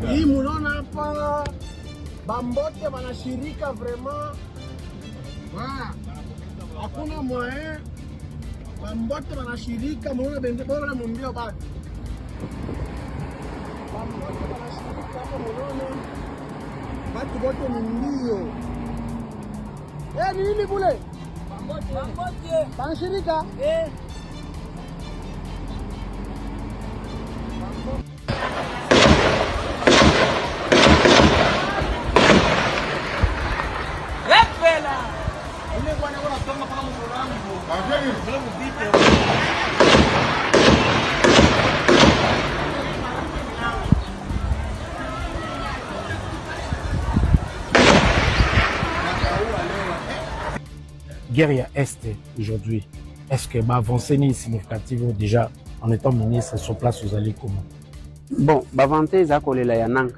Hii munaona hapa bambote wanashirika vraiment. Hakuna moyen. Bambote wanashirika munaona bende bora mumbio bado. Bambote wanashirika hapa munaona. Watu wote mumbio. Ni nini bule? Bambote. Wanashirika? Guerre à Est aujourd'hui, est-ce que l'avancée est significative déjà en étant ministre sur place aux allées comment? Bon, l'avancée est que les yanang,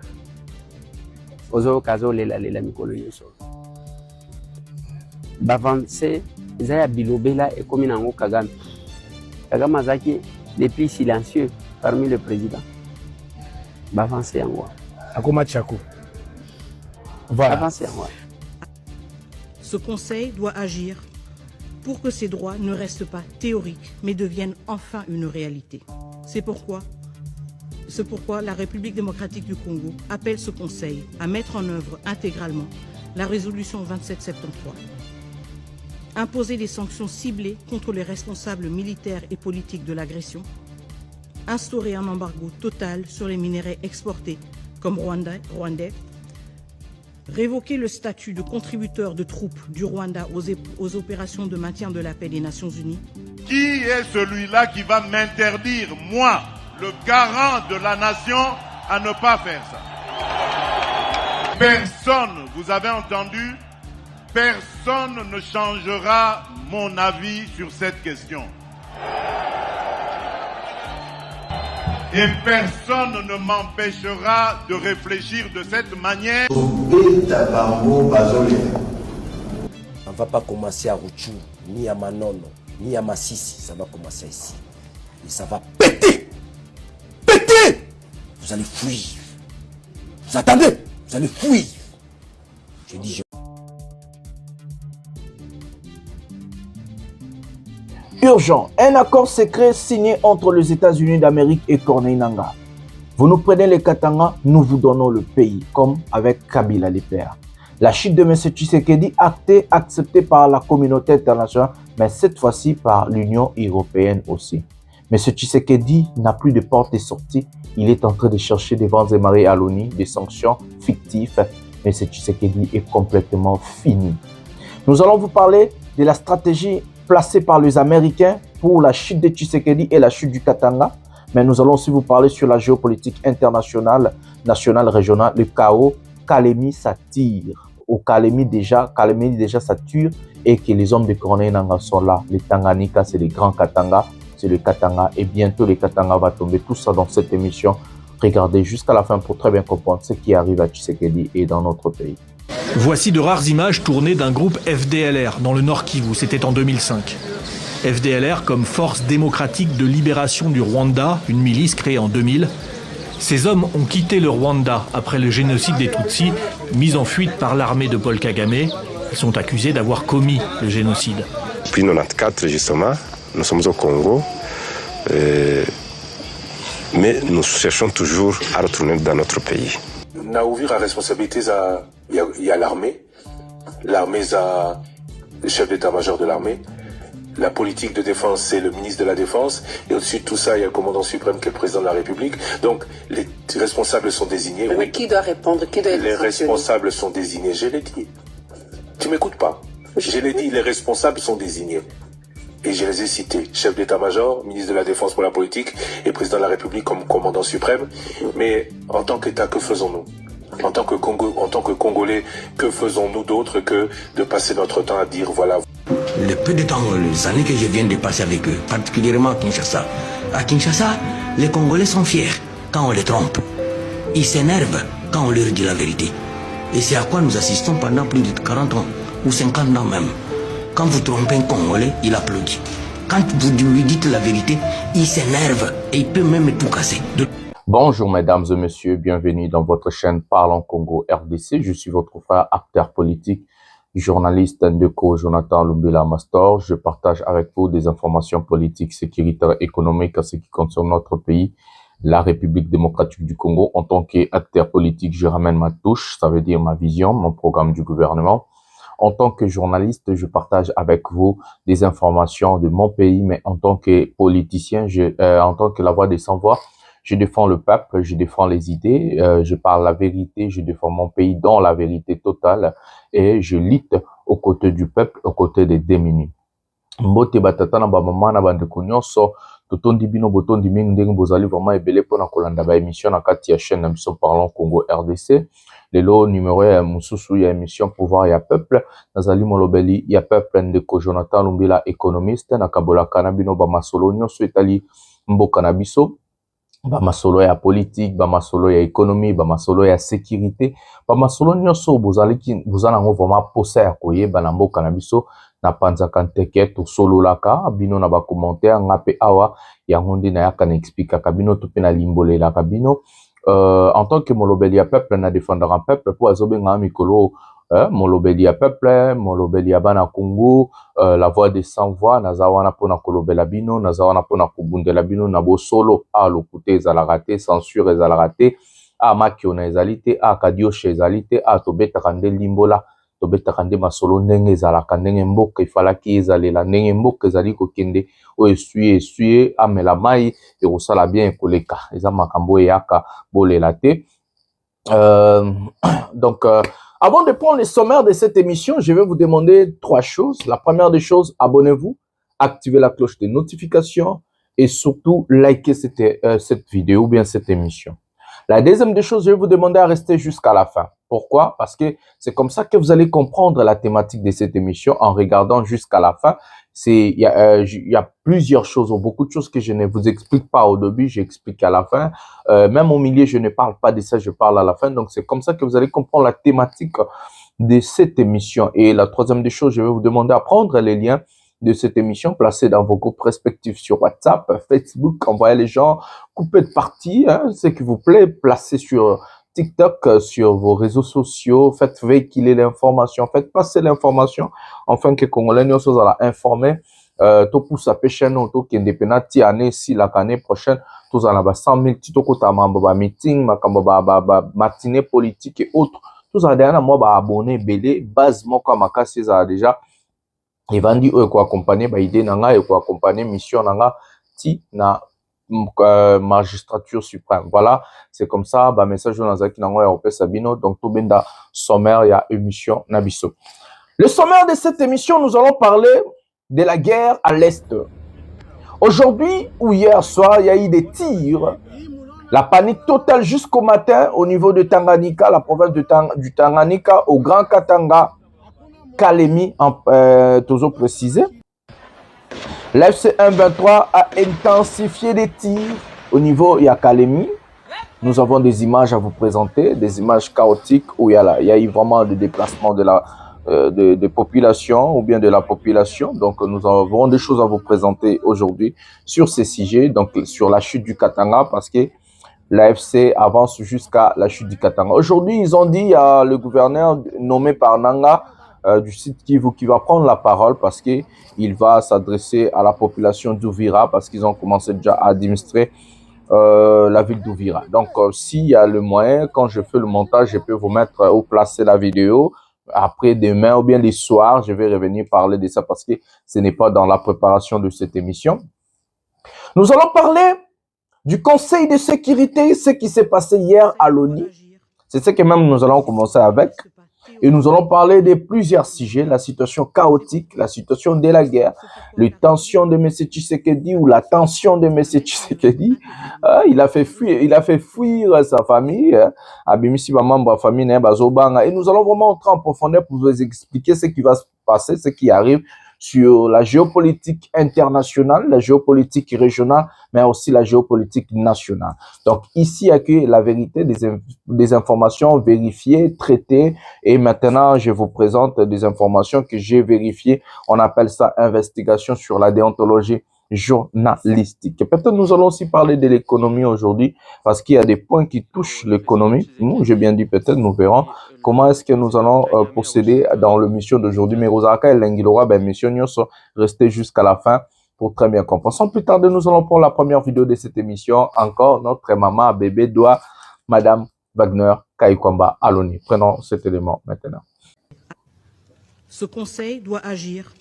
aux caso les la mikolo so. L'avancée est bilobela et comme nango Kagame. Kagame azaki les plus silencieux parmi les présidents. L'avancée en quoi? Akoma Tchako. Voilà. L'avancée en quoi? Ce Conseil doit agir pour que ces droits ne restent pas théoriques, mais deviennent enfin une réalité. C'est pourquoi la République démocratique du Congo appelle ce Conseil à mettre en œuvre intégralement la résolution 2773. Imposer des sanctions ciblées contre les responsables militaires et politiques de l'agression. Instaurer un embargo total sur les minerais exportés comme rwandais. Révoquer le statut de contributeur de troupes du Rwanda aux opérations de maintien de la paix des Nations Unies. Qui est celui-là qui va m'interdire, moi, le garant de la nation, à ne pas faire ça? Personne, vous avez entendu, personne ne changera mon avis sur cette question. Et personne ne m'empêchera de réfléchir de cette manière. On ne va pas commencer à Rouchou, ni à Manono, ni à Massissi. Ça va commencer ici. Et ça va péter. Péter. Vous allez fuir. Vous attendez? Vous allez fuir. Je dis Urgent, un accord secret signé entre les États-Unis d'Amérique et Corneille Nangaa. Vous nous prenez les Katanga, nous vous donnons le pays, comme avec Kabila les pères. La chute de M. Tshisekedi acceptée par la communauté internationale, mais cette fois-ci par l'Union européenne aussi. M. Tshisekedi n'a plus de porte de sortie. Il est en train de chercher des vents et marées à l'ONU, des sanctions fictives. M. Tshisekedi est complètement fini. Nous allons vous parler de la stratégie placé par les Américains pour la chute de Tshisekedi et la chute du Katanga. Mais nous allons aussi vous parler sur la géopolitique internationale, nationale, régionale, le chaos. Kalemi s'attire. Au Kalemi déjà s'attire et que les hommes de Corneille Nangaa sont là. Les Tanganyika, c'est les grands Katanga. C'est le Katanga et bientôt le Katanga va tomber. Tout ça dans cette émission. Regardez jusqu'à la fin pour très bien comprendre ce qui arrive à Tshisekedi et dans notre pays. Voici de rares images tournées d'un groupe FDLR dans le Nord Kivu, c'était en 2005. FDLR comme Force démocratique de libération du Rwanda, une milice créée en 2000. Ces hommes ont quitté le Rwanda après le génocide des Tutsis, mis en fuite par l'armée de Paul Kagame. Ils sont accusés d'avoir commis le génocide. Depuis 1994, justement, nous sommes au Congo, mais nous cherchons toujours à retourner dans notre pays. Na ouvrir à responsabilité, il y a l'armée. L'armée, le chef d'état-major de l'armée. La politique de défense, c'est le ministre de la Défense. Et au-dessus de tout ça, il y a le commandant suprême qui est le président de la République. Donc, les responsables sont désignés. Mais oui. Qui doit répondre? Qui doit être Les responsables sont désignés, je l'ai dit. Tu m'écoutes pas? Je l'ai dit, les responsables sont désignés. Et je les ai cités. Chef d'état-major, ministre de la Défense pour la politique et président de la République comme commandant suprême. Mais en tant qu'État, que faisons-nous? En tant que Congolais, que faisons-nous d'autre que de passer notre temps à dire voilà. Le peu de temps, les années que je viens de passer avec eux, particulièrement à Kinshasa. À Kinshasa, les Congolais sont fiers quand on les trompe. Ils s'énervent quand on leur dit la vérité. Et c'est à quoi nous assistons pendant plus de 40 ans, ou 50 ans même. Quand vous trompez un Congolais, il applaudit. Quand vous lui dites la vérité, il s'énerve et il peut même tout casser. Bonjour mesdames et messieurs, bienvenue dans votre chaîne Parlons Congo RDC. Je suis votre frère, acteur politique, journaliste Ndeko Jonathan Lumbila Mastor. Je partage avec vous des informations politiques, sécuritaires, économiques en ce qui concerne notre pays, la République démocratique du Congo. En tant qu'acteur politique, je ramène ma touche, ça veut dire ma vision, mon programme du gouvernement. En tant que journaliste, je partage avec vous des informations de mon pays, mais en tant que politicien, en tant que la voix des sans-voix, je défends le peuple, je défends les idées, je parle la vérité, je défends mon pays dans la vérité totale et je lutte aux côtés du peuple, aux côtés des démunis. Mbote batata na ba mama na bandeko nyonso totondi bino botondi mingi ndenge bozali vraiment ebele pona kolanda ba émission na kati ya chaîne na biso Parlons Congo RDC. Lelo numéro ya mususu ya émission Pouvoir ya peuple nazali molobeli ya peuple ndeko Jonathan Lumbila économiste na kabolaka na bino ba masolo nyonso etali mboka na biso. Ba masolo ya politique, ba masolo ya économie, ba masolo ya sécurité, ba masolo nyonso bozala ngo vraiment posa ya koyeba na mboka na biso na panzaka nteke to sololaka bino na ba commentaire ngape awa ya ngondi na yaka na expliquer ka bino to pe na limbolela ka bino en tant que molobeli ya peuple na défendre un peuple pour azobenga mikolo molobeli ya peuple, molobeli ya bana Congo, la voix des sans-voix, nazawana pona kolobela bino, nazawana pona kubundela bino, na bo solo, lokute ezalaka censure ezalaka te, makiona ezali te, kadioshe ezali te, tobetaka nde limbola, tobetaka nde masolo ndenge ezalaka, ndenge mboka ifalaki ezalela, ndenge mboka ezali kokende, essuie, amela mai, ekosala bien ekoleka, eza makambo eyaka bolela te. Donc, avant de prendre le sommaire de cette émission, je vais vous demander 3 choses. La première des choses, abonnez-vous, activez la cloche de notification et surtout, likez cette vidéo ou bien cette émission. La deuxième des choses, je vais vous demander à rester jusqu'à la fin. Pourquoi? Parce que c'est comme ça que vous allez comprendre la thématique de cette émission en regardant jusqu'à la fin. Il y a plusieurs choses, ou beaucoup de choses que je ne vous explique pas au début, j'explique à la fin. Même au milieu, je ne parle pas de ça, je parle à la fin. Donc, c'est comme ça que vous allez comprendre la thématique de cette émission. Et la troisième des choses, je vais vous demander à prendre les liens de cette émission, placés dans vos groupes respectifs sur WhatsApp, Facebook, envoyez les gens, coupez de partie, ce qui vous plaît, placez sur TikTok, sur vos réseaux sociaux, faites véhiculer l'information, faites passer l'information, afin que Congolais nous soient informés. To pousse à pêcher nous, to qui indépendant année si l'année prochaine, tous en avoir 100 000 tito kota mamba meeting, matinée politique et autres. Tous en dernier mois abonné belé base moi comme makasi ça déjà. Et vendu quoi accompagner idée nanga et quoi accompagner mission nanga ti na magistrature suprême. Voilà, c'est comme ça message dans zaki nanga européen Sabino donc tout benda sommaire ya émission nabiso. Le sommaire de cette émission, nous allons parler de la guerre à l'est. Aujourd'hui ou hier soir, il y a eu des tirs, la panique totale jusqu'au matin au niveau de Tanganyika, la province du Tanganyika, au Grand Katanga, Kalemi, toujours précisé. L'FC 123 a intensifié des tirs au niveau de Kalemi. Nous avons des images à vous présenter, des images chaotiques où il y a eu vraiment des déplacements de population ou bien de la population. Donc, nous avons des choses à vous présenter aujourd'hui sur ces sujets, donc sur la chute du Katanga, parce que l'AFC avance jusqu'à la chute du Katanga. Aujourd'hui, ils ont dit, il y a le gouverneur nommé par Nanga du site Kivu qui va prendre la parole parce qu'il va s'adresser à la population d'Ouvira parce qu'ils ont commencé déjà à administrer la ville d'Ouvira. Donc, s'il y a le moyen, quand je fais le montage, je peux vous mettre ou placer la vidéo. Après demain ou bien les soirs, je vais revenir parler de ça parce que ce n'est pas dans la préparation de cette émission. Nous allons parler du Conseil de sécurité, ce qui s'est passé hier à l'ONU. C'est ce que même nous allons commencer avec. Et nous allons parler de plusieurs sujets, la situation chaotique, la situation de la guerre, les tensions de M. Tshisekedi ou la tension de M. Tshisekedi. Il a fait fuir sa famille, Abimisi Bamamba famille, et nous allons vraiment entrer en profondeur pour vous expliquer ce qui va se passer, ce qui arrive sur la géopolitique internationale, la géopolitique régionale, mais aussi la géopolitique nationale. Donc ici, il y a que la vérité, des informations vérifiées, traitées, et maintenant je vous présente des informations que j'ai vérifiées. On appelle ça investigation sur la déontologie journalistique. Peut-être nous allons aussi parler de l'économie aujourd'hui parce qu'il y a des points qui touchent l'économie. Nous, j'ai bien dit peut-être, nous verrons comment est-ce que nous allons procéder dans l'émission d'aujourd'hui. Mais Rosaka et Lengilora, ben, mission Nyos, restez jusqu'à la fin pour très bien comprendre. Sans plus tarder, nous allons pour la première vidéo de cette émission. Encore notre maman bébé doit Madame Wagner Kaikwamba Aloni. Prenons cet élément maintenant. Ce Conseil doit agir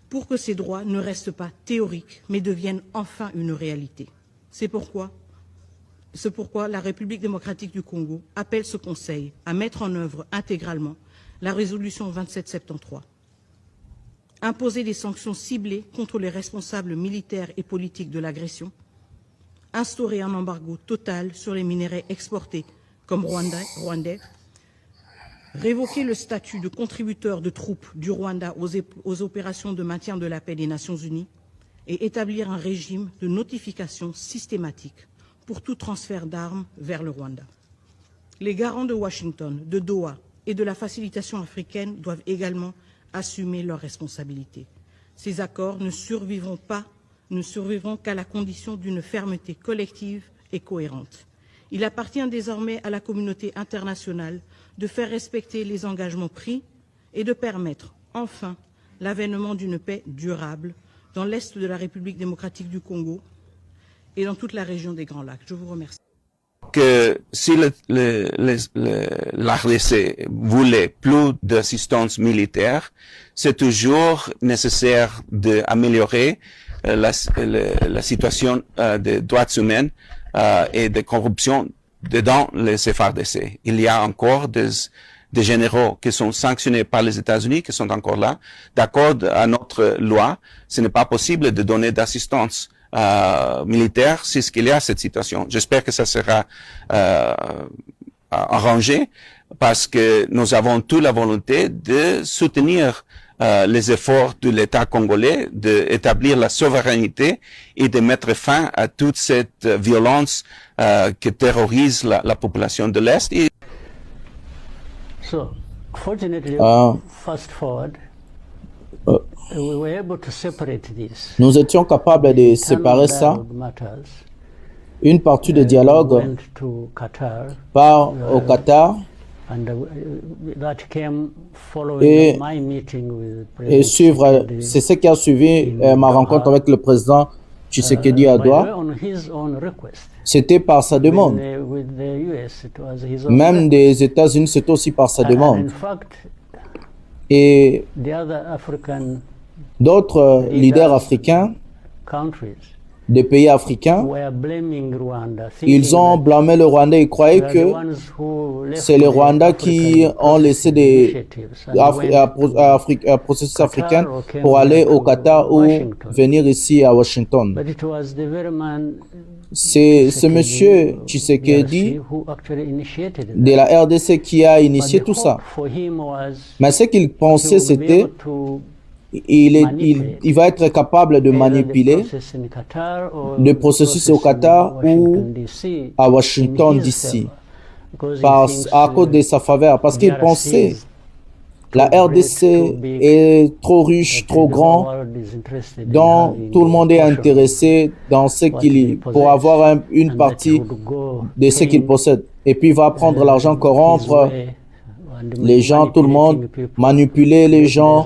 pour que ces droits ne restent pas théoriques, mais deviennent enfin une réalité. C'est pourquoi la République démocratique du Congo appelle ce Conseil à mettre en œuvre intégralement la résolution 2773. Imposer des sanctions ciblées contre les responsables militaires et politiques de l'agression, instaurer un embargo total sur les minerais exportés comme rwandais, révoquer le statut de contributeur de troupes du Rwanda aux opérations de maintien de la paix des Nations Unies et établir un régime de notification systématique pour tout transfert d'armes vers le Rwanda. Les garants de Washington, de Doha et de la facilitation africaine doivent également assumer leurs responsabilités. Ces accords ne survivront qu'à la condition d'une fermeté collective et cohérente. Il appartient désormais à la communauté internationale de faire respecter les engagements pris et de permettre enfin l'avènement d'une paix durable dans l'Est de la République démocratique du Congo et dans toute la région des Grands Lacs. Je vous remercie. Que si l'RDC voulait plus d'assistance militaire, c'est toujours nécessaire d'améliorer la situation des droits humains et de corruption dans les FARDC. Il y a encore des généraux qui sont sanctionnés par les États-Unis, qui sont encore là. D'accord à notre loi, ce n'est pas possible de donner d'assistance militaire si ce qu'il y a cette situation. J'espère que ça sera arrangé parce que nous avons toute la volonté de soutenir les efforts de l'État congolais d'établir la souveraineté et de mettre fin à toute cette violence qui terrorise la population de l'Est. So, fortunately, fast forward, we were able to separate this. Nous étions capables de séparer ça. Une partie de dialogue part au Qatar et suivre, c'est ce qui a suivi ma rencontre avec le président Tshisekedi à Doha. C'était par sa demande. Même des États-Unis, c'est aussi par sa demande. Et d'autres leaders africains, des pays africains, ils ont blâmé le Rwanda et croyaient que c'est le Rwanda qui ont laissé un processus africain pour aller au Qatar ou venir ici à Washington. C'est ce monsieur Tshisekedi de la RDC qui a initié tout ça. Mais ce qu'il pensait, c'était il va être capable de manipuler le processus au Qatar ou à Washington DC à cause de sa faveur, parce qu'il pensait la RDC est trop riche, trop grand, dont tout le monde est intéressé dans ce qu'il pour avoir une partie de ce qu'il possède. Et puis il va prendre l'argent, corrompre les gens, tout le monde, manipuler les gens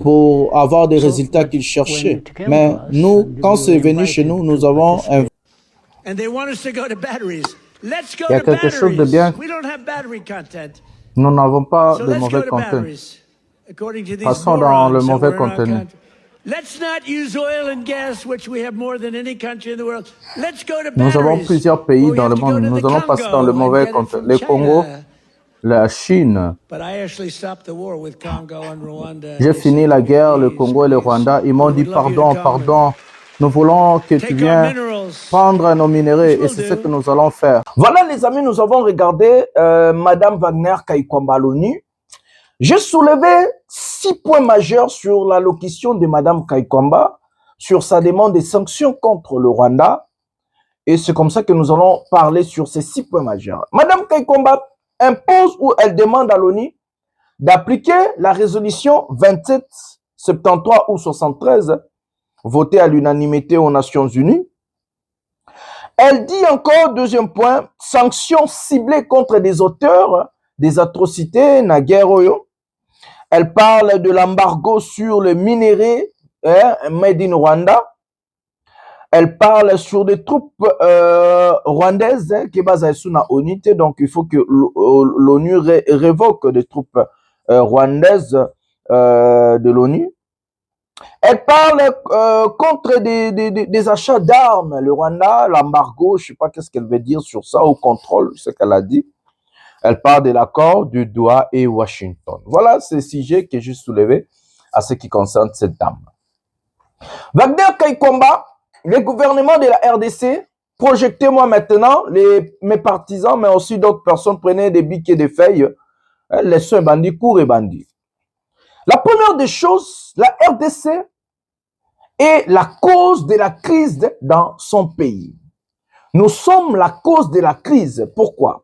pour avoir des résultats qu'il cherchait. Mais nous, quand c'est venu chez nous, nous avons un... Il y a quelque chose de bien. Nous n'avons pas de mauvais contenu. Passons dans le mauvais contenu. Nous avons plusieurs pays dans le monde. Nous allons passer dans le mauvais contenu. Le Congo, la Chine. J'ai fini la guerre, le Congo et le Rwanda. Ils m'ont dit pardon, pardon. Nous voulons que tu viennes prendre nos minéraux et c'est ce que nous allons faire. Voilà les amis, nous avons regardé Madame Wagner Kaikwamba Aloni. J'ai soulevé 6 points majeurs sur l'allocution de Madame Kaikwamba, sur sa demande de sanctions contre le Rwanda. Et c'est comme ça que nous allons parler sur ces 6 points majeurs. Madame Kaikwamba impose ou elle demande à l'ONU d'appliquer la résolution 2773 ou 73 voté à l'unanimité aux Nations Unies. Elle dit encore, deuxième point, sanctions ciblées contre des auteurs des atrocités, na guerre oyo. Elle parle de l'embargo sur le minerai made in Rwanda. Elle parle sur des troupes rwandaises qui basent sur la ONU, donc il faut que l'ONU révoque des troupes rwandaises de l'ONU. Elle parle contre des achats d'armes, le Rwanda, l'embargo, je ne sais pas qu'est-ce qu'elle veut dire sur ça, au contrôle, ce qu'elle a dit. Elle parle de l'accord de Doha et Washington. Voilà ce sujet que j'ai soulevé à ce qui concerne cette dame. Wagner Kaikwamba, le gouvernement de la RDC, projectez-moi maintenant, mes partisans, mais aussi d'autres personnes, prenaient des bics et des feuilles, laissez un bandit, cours et bandit. La première des choses, la RDC est la cause de la crise dans son pays. Nous sommes la cause de la crise. Pourquoi?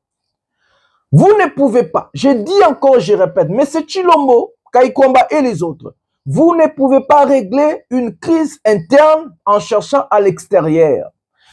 Vous ne pouvez pas, je dis encore, je répète, mais c'est Tshilombo, Kaikwamba et les autres, vous ne pouvez pas régler une crise interne en cherchant à l'extérieur.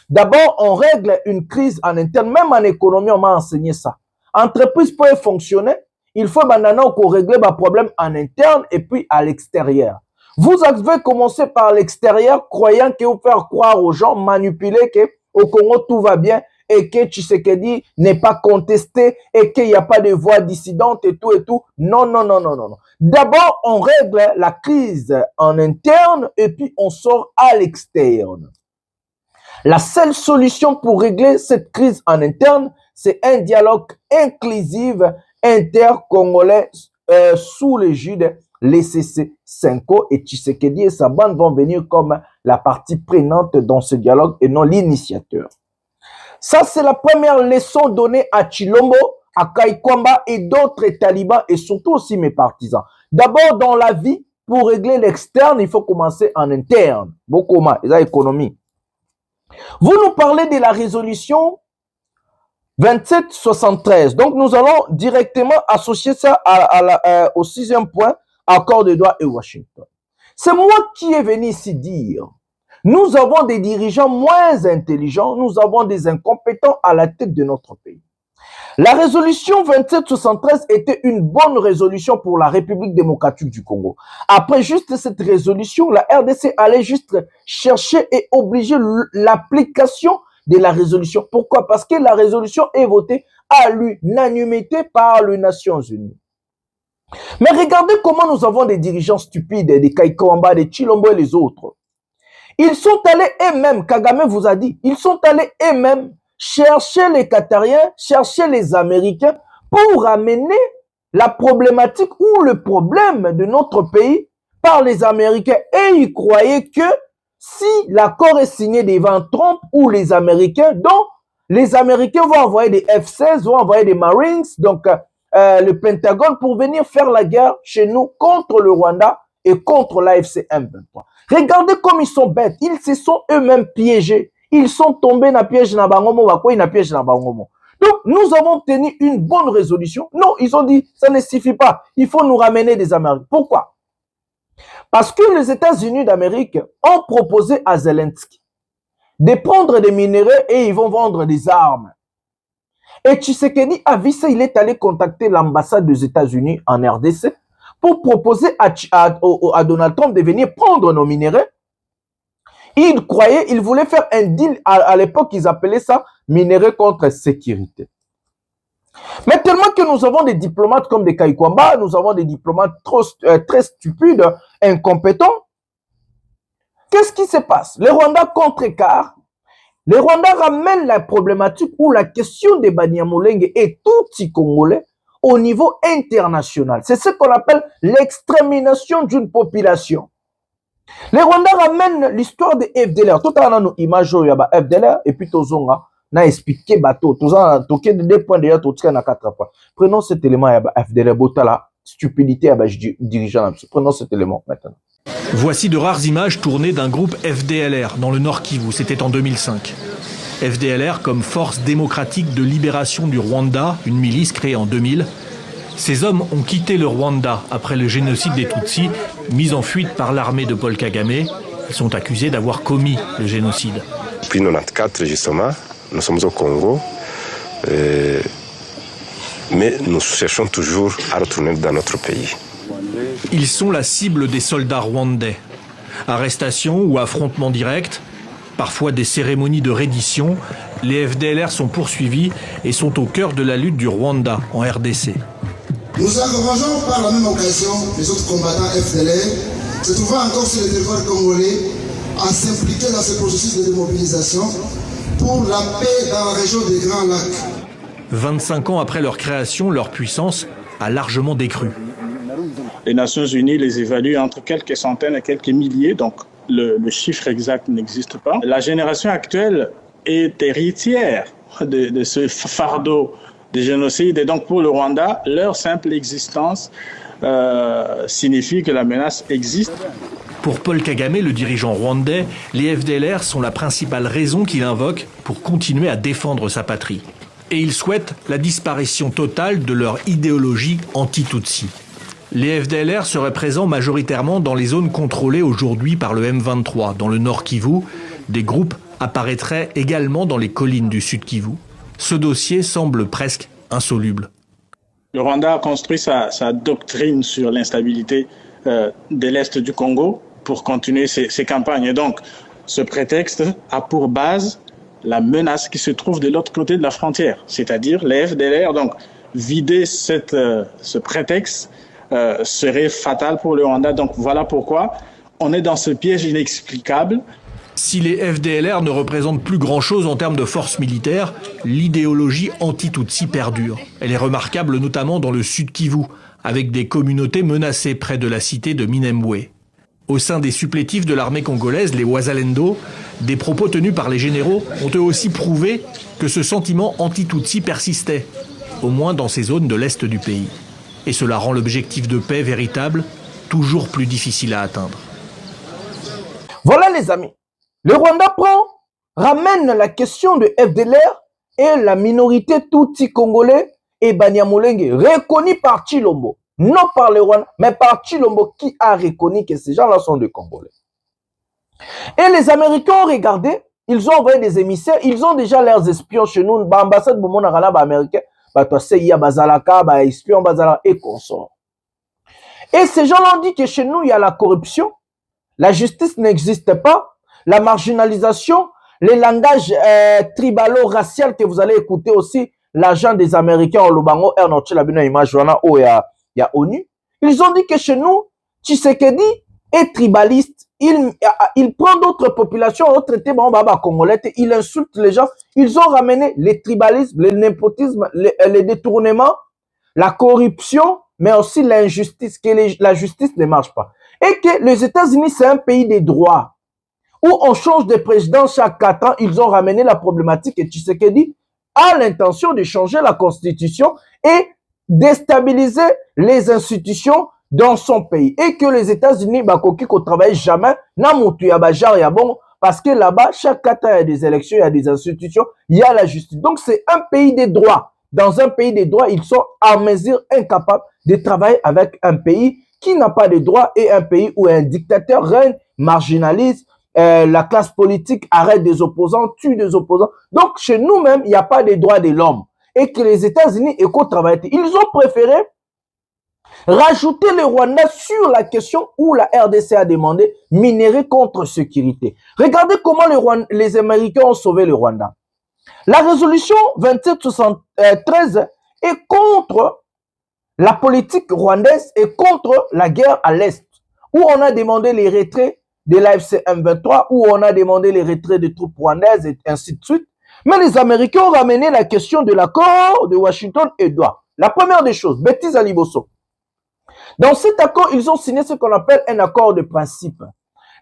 D'abord, on règle une crise en interne, même en économie, on m'a enseigné ça. Entreprise peut fonctionner, il faut maintenant qu'on règle le problème en interne et puis à l'extérieur. Vous avez commencé par l'extérieur, croyant que vous faire croire aux gens, manipuler qu'au Congo tout va bien et que Tshisekedi n'est pas contesté et qu'il n'y a pas de voix dissidentes et tout et tout. Non, non, non, non, non. D'abord, on règle la crise en interne et puis on sort à l'externe. La seule solution pour régler cette crise en interne, c'est un dialogue inclusif inter-congolais sous l'égide l'ECC Senko et Tshisekedi et sa bande vont venir comme la partie prenante dans ce dialogue et non l'initiateur. Ça, c'est la première leçon donnée à Tshilombo, à Kaikwamba et d'autres talibans et surtout aussi mes partisans. D'abord, dans la vie, pour régler l'externe, il faut commencer en interne. Beaucoup moins, et l'économie. Vous nous parlez de la résolution 2773. Donc, nous allons directement associer ça au sixième point, accord de Doha et Washington. C'est moi qui est venu ici dire, nous avons des dirigeants moins intelligents, nous avons des incompétents à la tête de notre pays. La résolution 2773 était une bonne résolution pour la République démocratique du Congo. Après juste cette résolution, la RDC allait juste chercher et obliger l'application de la résolution. Pourquoi? Parce que la résolution est votée à l'unanimité par les Nations Unies. Mais regardez comment nous avons des dirigeants stupides, des Kaikwamba, des Tshilombo et les autres. Ils sont allés eux-mêmes, Kagame vous a dit, ils sont allés eux-mêmes chercher les Qatariens, chercher les Américains pour amener la problématique ou le problème de notre pays par les Américains. Et ils croyaient que si l'accord est signé devant Trump ou les Américains, donc les Américains vont envoyer des F-16, vont envoyer des Marines, donc le Pentagone pour venir faire la guerre chez nous contre le Rwanda et contre l'AFC M23. Regardez comme ils sont bêtes, ils se sont eux-mêmes piégés. Ils sont tombés dans le piège na bangomo, piège na bangomo. Donc, nous avons obtenu une bonne résolution. Non, ils ont dit, ça ne suffit pas. Il faut nous ramener des Américains. Pourquoi? Parce que les États-Unis d'Amérique ont proposé à Zelensky de prendre des minéraux et ils vont vendre des armes. Et Tshisekedi a vu ça, il est allé contacter l'ambassade des États-Unis en RDC pour proposer à Donald Trump de venir prendre nos minéraux. Ils croyaient, ils voulaient faire un deal, à l'époque, ils appelaient ça minerai contre sécurité. Mais tellement que nous avons des diplomates comme des Kaikwamba, nous avons des diplomates très stupides, incompétents. Qu'est-ce qui se passe? Les Rwandais contrecarrent. Les Rwandais ramènent la problématique ou la question des Banyamulenge et tout Congolais au niveau international. C'est ce qu'on appelle l'extermination d'une population. Les Rwandais ramènent l'histoire de FDLR. Tout à l'heure, nous imaginons FDLR et puis Tozonga n'a expliqué bateau. Tozonga, toqué de 2 points d'ailleurs, toqué na 4 points. Prenons cet élément, FDLR, Botala, stupidité, dirigeant. Prenons cet élément maintenant. Voici de rares images tournées d'un groupe FDLR dans le Nord Kivu. C'était en 2005. FDLR comme Force démocratique de libération du Rwanda, une milice créée en 2000. Ces hommes ont quitté le Rwanda après le génocide des Tutsis, mis en fuite par l'armée de Paul Kagame. Ils sont accusés d'avoir commis le génocide. Depuis 1994, justement, nous sommes au Congo, mais nous cherchons toujours à retourner dans notre pays. Ils sont la cible des soldats rwandais. Arrestations ou affrontements directs, parfois des cérémonies de reddition, les FDLR sont poursuivis et sont au cœur de la lutte du Rwanda en RDC. Nous encourageons par la même occasion les autres combattants FDLR se trouvant encore sur le territoire congolais à s'impliquer dans ce processus de démobilisation pour la paix dans la région des Grands Lacs. 25 ans après leur création, leur puissance a largement décru. Les Nations Unies les évaluent entre quelques centaines et quelques milliers, donc le chiffre exact n'existe pas. La génération actuelle est héritière de ce fardeau de génocide et donc pour le Rwanda, leur simple existence signifie que la menace existe. Pour Paul Kagame, le dirigeant rwandais, les FDLR sont la principale raison qu'il invoque pour continuer à défendre sa patrie. Et il souhaite la disparition totale de leur idéologie anti-Tutsi. Les FDLR seraient présents majoritairement dans les zones contrôlées aujourd'hui par le M23. Dans le Nord Kivu, des groupes apparaîtraient également dans les collines du Sud Kivu. Ce dossier semble presque insoluble. Le Rwanda a construit sa doctrine sur l'instabilité de l'Est du Congo pour continuer ses campagnes. Et donc, ce prétexte a pour base la menace qui se trouve de l'autre côté de la frontière, c'est-à-dire les FDLR. Donc, vider ce prétexte serait fatal pour le Rwanda. Donc, voilà pourquoi on est dans ce piège inexplicable. Si les FDLR ne représentent plus grand-chose en termes de force militaire, l'idéologie anti-Tutsi perdure. Elle est remarquable notamment dans le Sud Kivu, avec des communautés menacées près de la cité de Minembwe. Au sein des supplétifs de l'armée congolaise, les Wazalendo, des propos tenus par les généraux ont eux aussi prouvé que ce sentiment anti-Tutsi persistait, au moins dans ces zones de l'Est du pays. Et cela rend l'objectif de paix véritable toujours plus difficile à atteindre. Voilà les amis. Le Rwanda ramène la question de FDLR et la minorité Tutsi congolais et Banyamulenge, reconnue par Tshilombo. Non par le Rwanda, mais par Tshilombo qui a reconnu que ces gens-là sont des Congolais. Et les Américains ont regardé, ils ont envoyé des émissaires, ils ont déjà leurs espions chez nous, l'ambassade de Monarala américain, CIA Bazalaka, espion Bazalaka et consorts. Et ces gens-là ont dit que chez nous, il y a la corruption, la justice n'existe pas, la marginalisation, les langages tribalo-racial que vous allez écouter aussi, l'agent des Américains au Lubango, Ernoche, image, où il y a ONU. Ils ont dit que chez nous, Tshisekedi est tribaliste. Il prend d'autres populations, congolais, il insulte les gens. Ils ont ramené les tribalismes, le népotisme, les détournements, la corruption, mais aussi l'injustice, que la justice ne marche pas. Et que les États-Unis, c'est un pays des droits, où on change de président chaque 4 ans. Ils ont ramené la problématique et Tshisekedi a l'intention de changer la constitution et déstabiliser les institutions dans son pays. Et que les États-Unis, Bakoki, ne travaillent jamais, parce que là-bas, chaque 4 ans, il y a des élections, il y a des institutions, il y a la justice. Donc, c'est un pays des droits. Dans un pays des droits, ils sont à mesure incapables de travailler avec un pays qui n'a pas de droits et un pays où un dictateur règne, marginalise, la classe politique arrête des opposants, tue des opposants. Donc, chez nous-mêmes, il n'y a pas de droits de l'homme. Et que les États-Unis éco-travaillent. Ils ont préféré rajouter le Rwanda sur la question où la RDC a demandé minerai contre sécurité. Regardez comment les Américains ont sauvé le Rwanda. La résolution 2773 est contre la politique rwandaise et contre la guerre à l'Est, où on a demandé les retraits de l'AFC M23, où on a demandé les retraits des troupes rwandaises et ainsi de suite. Mais les Américains ont ramené la question de l'accord de Washington et Doha. La première des choses, bêtise à Liboso. Dans cet accord, ils ont signé ce qu'on appelle un accord de principe.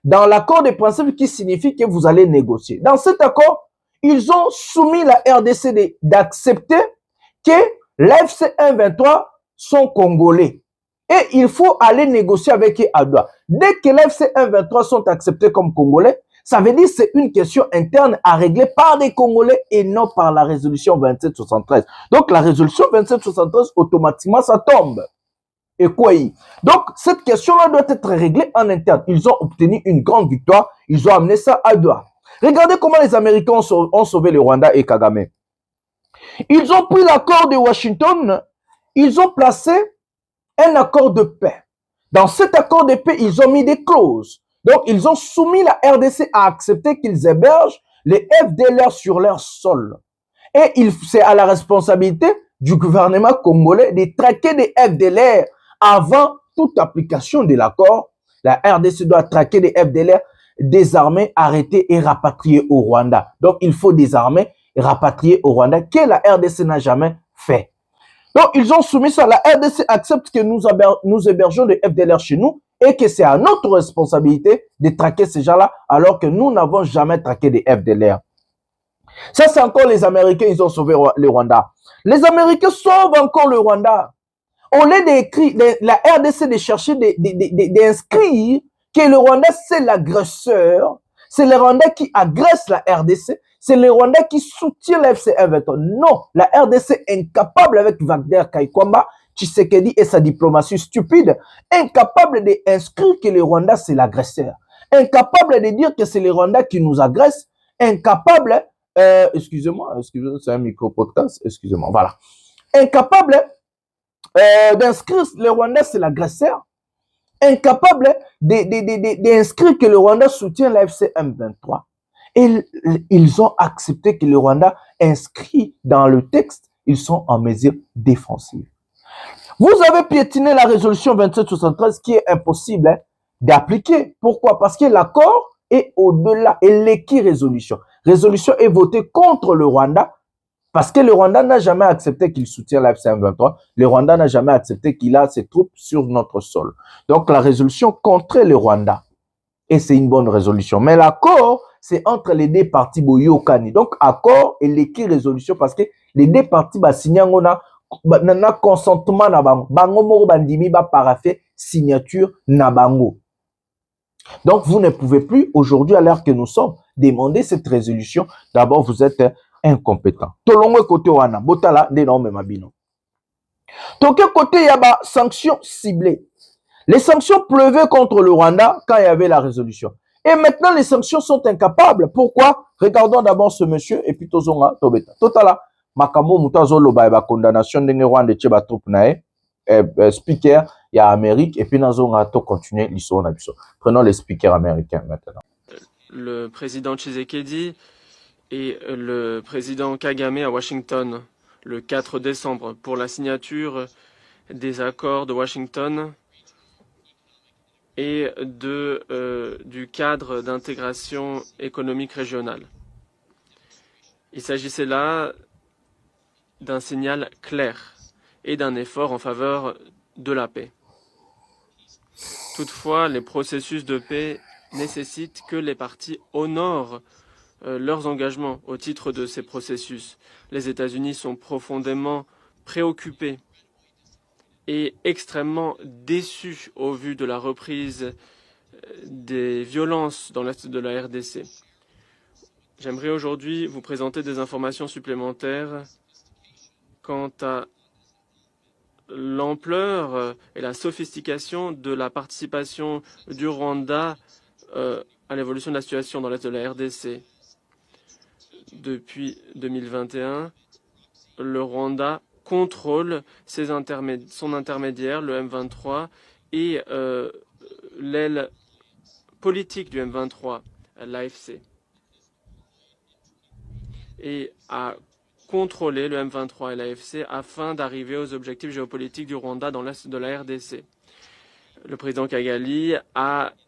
Dans l'accord de principe qui signifie que vous allez négocier. Dans cet accord, ils ont soumis la RDC d'accepter que l'AFC M23 sont congolais. Et il faut aller négocier avec eux à Doha. Dès que l'AFC M23 sont acceptés comme congolais, ça veut dire que c'est une question interne à régler par des Congolais et non par la résolution 2773. Donc la résolution 2773, automatiquement, ça tombe. et quoi. Donc, cette question-là doit être réglée en interne. Ils ont obtenu une grande victoire. Ils ont amené ça à Doha. Regardez comment les Américains ont sauvé le Rwanda et Kagame. Ils ont pris l'accord de Washington. Ils ont placé un accord de paix. Dans cet accord de paix, ils ont mis des clauses. Donc, ils ont soumis la RDC à accepter qu'ils hébergent les FDLR sur leur sol. Et c'est à la responsabilité du gouvernement congolais de traquer des FDLR avant toute application de l'accord. La RDC doit traquer des FDLR, désarmer, arrêter et rapatrier au Rwanda. Donc, il faut désarmer et rapatrier au Rwanda, que la RDC n'a jamais fait. Donc, ils ont soumis ça. La RDC accepte que nous hébergeons des FDLR chez nous et que c'est à notre responsabilité de traquer ces gens-là alors que nous n'avons jamais traqué des FDLR. Ça, c'est encore les Américains, ils ont sauvé le Rwanda. Les Américains sauvent encore le Rwanda. Au lieu d'écrire, la RDC de chercher, d'inscrire que le Rwanda, c'est l'agresseur. C'est le Rwanda qui agresse la RDC. C'est le Rwanda qui soutient la FC-M23. Non, la RDC est incapable avec Wagner Kaikwamba, Tshisekedi et sa diplomatie stupide, incapable d'inscrire que le Rwanda, c'est l'agresseur. Incapable de dire que c'est le Rwanda qui nous agresse. Incapable, excusez-moi, c'est un micro-podcast, excusez-moi, voilà. Incapable d'inscrire le Rwanda, c'est l'agresseur. Incapable d'inscrire que le Rwanda soutient la FC-M23. Et ils ont accepté que le Rwanda inscrit dans le texte, ils sont en mesure défensive. Vous avez piétiné la résolution 2773 qui est impossible d'appliquer. Pourquoi? Parce que l'accord est au-delà et l'équi-résolution. Résolution est votée contre le Rwanda parce que le Rwanda n'a jamais accepté qu'il soutient la FC-M23. Le Rwanda n'a jamais accepté qu'il a ses troupes sur notre sol. Donc la résolution contre le Rwanda. Et c'est une bonne résolution. Mais l'accord, c'est entre les deux parties boyokani. Donc accord et l'équi-résolution parce que les deux parties signent na consentement na bango. Bango moko bandimi ba parafé signature na bango. Donc vous ne pouvez plus aujourd'hui à l'heure que nous sommes demander cette résolution. D'abord vous êtes incompétent. Tolongwe côté wana botala d'énorme mabino. Donc côté il y a ba sanctions ciblées. Les sanctions pleuvaient contre le Rwanda quand il y avait la résolution. Et maintenant les sanctions sont incapables. Pourquoi? Regardons d'abord ce monsieur et puis tozonga tobeta. Totala makambo mutazo loba ba condamnation ndenge Rwanda tcheba troupe nae speaker il y a Amérique et puis nazonga to continuer l'histoire na biso. Prenons les speakers américains maintenant. Le président Tshisekedi et le président Kagame à Washington le 4 décembre pour la signature des accords de Washington et du cadre d'intégration économique régionale. Il s'agissait là d'un signal clair et d'un effort en faveur de la paix. Toutefois, les processus de paix nécessitent que les parties honorent leurs engagements au titre de ces processus. Les États-Unis sont profondément préoccupés et extrêmement déçus au vu de la reprise des violences dans l'est de la RDC. J'aimerais aujourd'hui vous présenter des informations supplémentaires quant à l'ampleur et la sophistication de la participation du Rwanda à l'évolution de la situation dans l'est de la RDC. Depuis 2021, le Rwanda contrôle son intermédiaire, le M23, et l'aile politique du M23, l'AFC, et a contrôlé le M23 et l'AFC afin d'arriver aux objectifs géopolitiques du Rwanda dans l'est de la RDC. Le président Kigali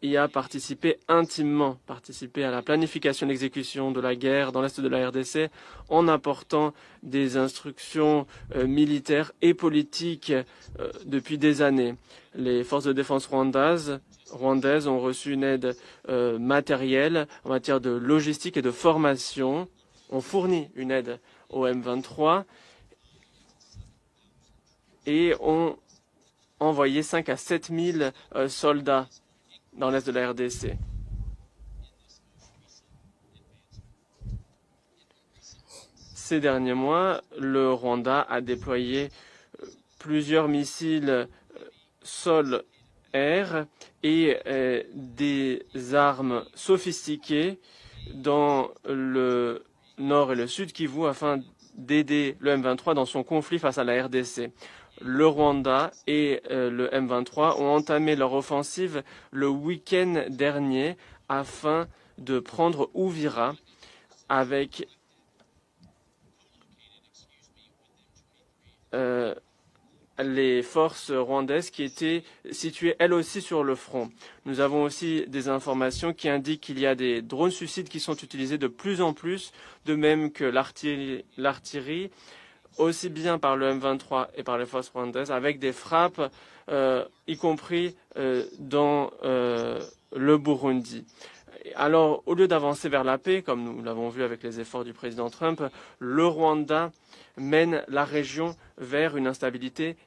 y a participé intimement, participé à la planification et l'exécution de la guerre dans l'est de la RDC en apportant des instructions militaires et politiques depuis des années. Les forces de défense rwandaises ont reçu une aide matérielle en matière de logistique et de formation, ont fourni une aide au M23 et ont envoyé 5 à 7 000 soldats dans l'est de la RDC. Ces derniers mois, le Rwanda a déployé plusieurs missiles sol-air et des armes sophistiquées dans le nord et le sud Kivu afin d'aider le M23 dans son conflit face à la RDC. Le Rwanda et le M23 ont entamé leur offensive le week-end dernier afin de prendre Uvira avec les forces rwandaises qui étaient situées elles aussi sur le front. Nous avons aussi des informations qui indiquent qu'il y a des drones suicides qui sont utilisés de plus en plus, de même que l'artillerie, aussi bien par le M23 et par les forces rwandaises, avec des frappes, y compris dans le Burundi. Alors, au lieu d'avancer vers la paix, comme nous l'avons vu avec les efforts du président Trump, le Rwanda mène la région vers une instabilité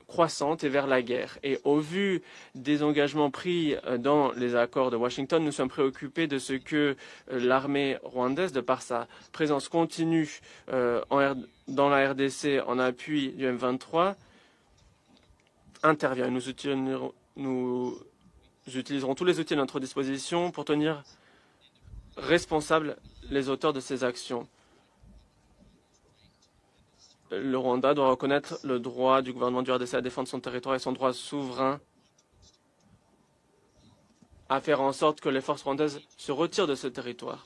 croissante et vers la guerre. Et au vu des engagements pris dans les accords de Washington, nous sommes préoccupés de ce que l'armée rwandaise, de par sa présence continue dans la RDC en appui du M23, intervient. Nous utiliserons tous les outils à notre disposition pour tenir responsables les auteurs de ces actions. Le Rwanda doit reconnaître le droit du gouvernement du RDC à défendre son territoire et son droit souverain à faire en sorte que les forces rwandaises se retirent de ce territoire.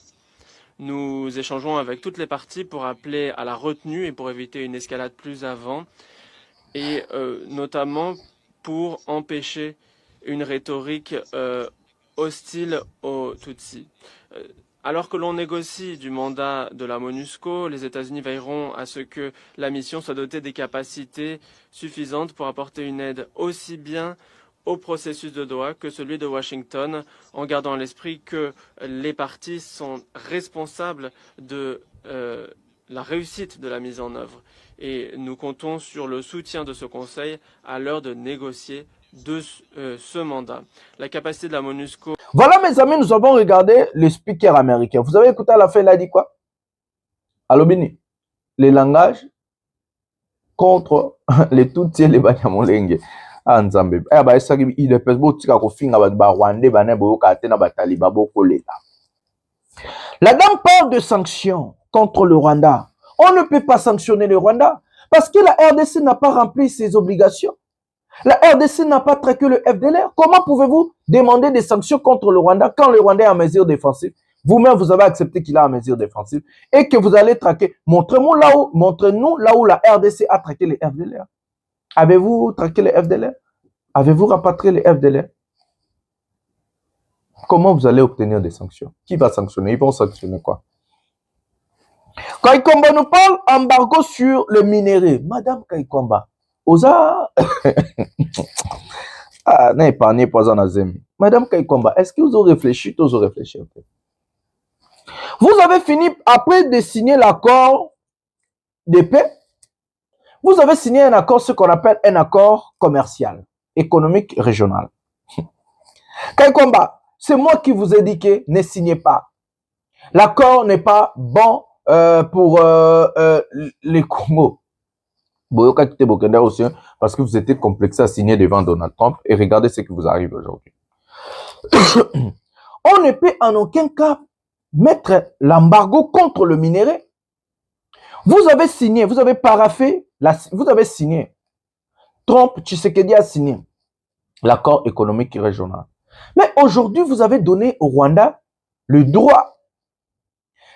Nous échangeons avec toutes les parties pour appeler à la retenue et pour éviter une escalade plus avant, et notamment pour empêcher une rhétorique hostile aux Tutsis. Alors que l'on négocie du mandat de la MONUSCO, les États-Unis veilleront à ce que la mission soit dotée des capacités suffisantes pour apporter une aide aussi bien au processus de Doha que celui de Washington, en gardant à l'esprit que les parties sont responsables de la réussite de la mise en œuvre. Et nous comptons sur le soutien de ce Conseil à l'heure de négocier de ce mandat. La capacité de la MONUSCO... Voilà mes amis, nous avons regardé le speaker américain. Vous avez écouté à la fin, il a dit quoi? Alobini, les langages contre les Tutsis et les Banyamulenge. La dame parle de sanctions contre le Rwanda. On ne peut pas sanctionner le Rwanda parce que la RDC n'a pas rempli ses obligations. La RDC n'a pas traqué le FDLR. Comment pouvez-vous demander des sanctions contre le Rwanda quand le Rwanda est en mesure défensive? Vous-même, vous avez accepté qu'il est en mesure défensive et que vous allez traquer. Montrez-nous là où la RDC a traqué les FDLR. Avez-vous traqué les FDLR? Avez-vous rapatrié les FDLR? Comment vous allez obtenir des sanctions? Qui va sanctionner? Ils vont sanctionner quoi? Kaikomba nous parle embargo sur le minerai. Madame Kaikomba, Oza... ah, n'a épargné pas en azemi. Madame Kaikomba, est-ce que vous avez réfléchi? Vous avez réfléchi un peu. Vous avez fini, après de signer l'accord de paix, vous avez signé un accord, ce qu'on appelle un accord commercial, économique, régional. Kaikomba, c'est moi qui vous ai dit que ne signez pas. L'accord n'est pas bon pour les Congo. Boyoka quitté Bokenda aussi, parce que vous étiez complexé à signer devant Donald Trump et regardez ce qui vous arrive aujourd'hui. On ne peut en aucun cas mettre l'embargo contre le minerai. Vous avez signé, vous avez paraphé, vous avez signé. Trump, Tshisekedi a signé l'accord économique régional. Mais aujourd'hui, vous avez donné au Rwanda le droit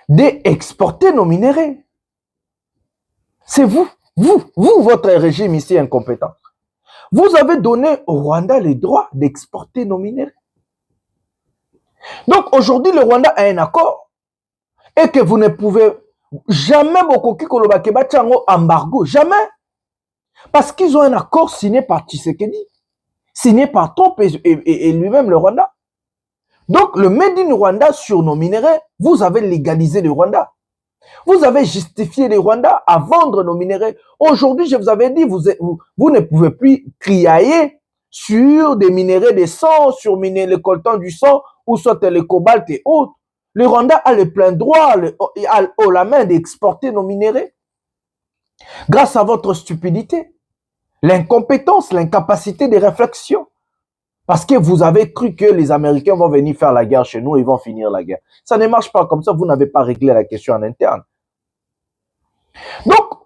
d'exporter nos minéraux. C'est vous, votre régime ici incompétent. Vous avez donné au Rwanda le droit d'exporter nos minéraux. Donc aujourd'hui, le Rwanda a un accord et que vous ne pouvez jamais embargo, jamais. Parce qu'ils ont un accord signé par Tshisekedi, signé par Trump et lui-même le Rwanda. Donc le Made in Rwanda sur nos minéraux, vous avez légalisé le Rwanda. Vous avez justifié les Rwandais à vendre nos minéraux. Aujourd'hui, je vous avais dit, vous ne pouvez plus criailler sur des minéraux de sang, sur le coltan du sang, ou soit le cobalt et autres. Le Rwanda a le plein droit, la main d'exporter nos minéraux. Grâce à votre stupidité, l'incompétence, l'incapacité de réflexion. Parce que vous avez cru que les Américains vont venir faire la guerre chez nous et ils vont finir la guerre. Ça ne marche pas comme ça, vous n'avez pas réglé la question en interne. Donc,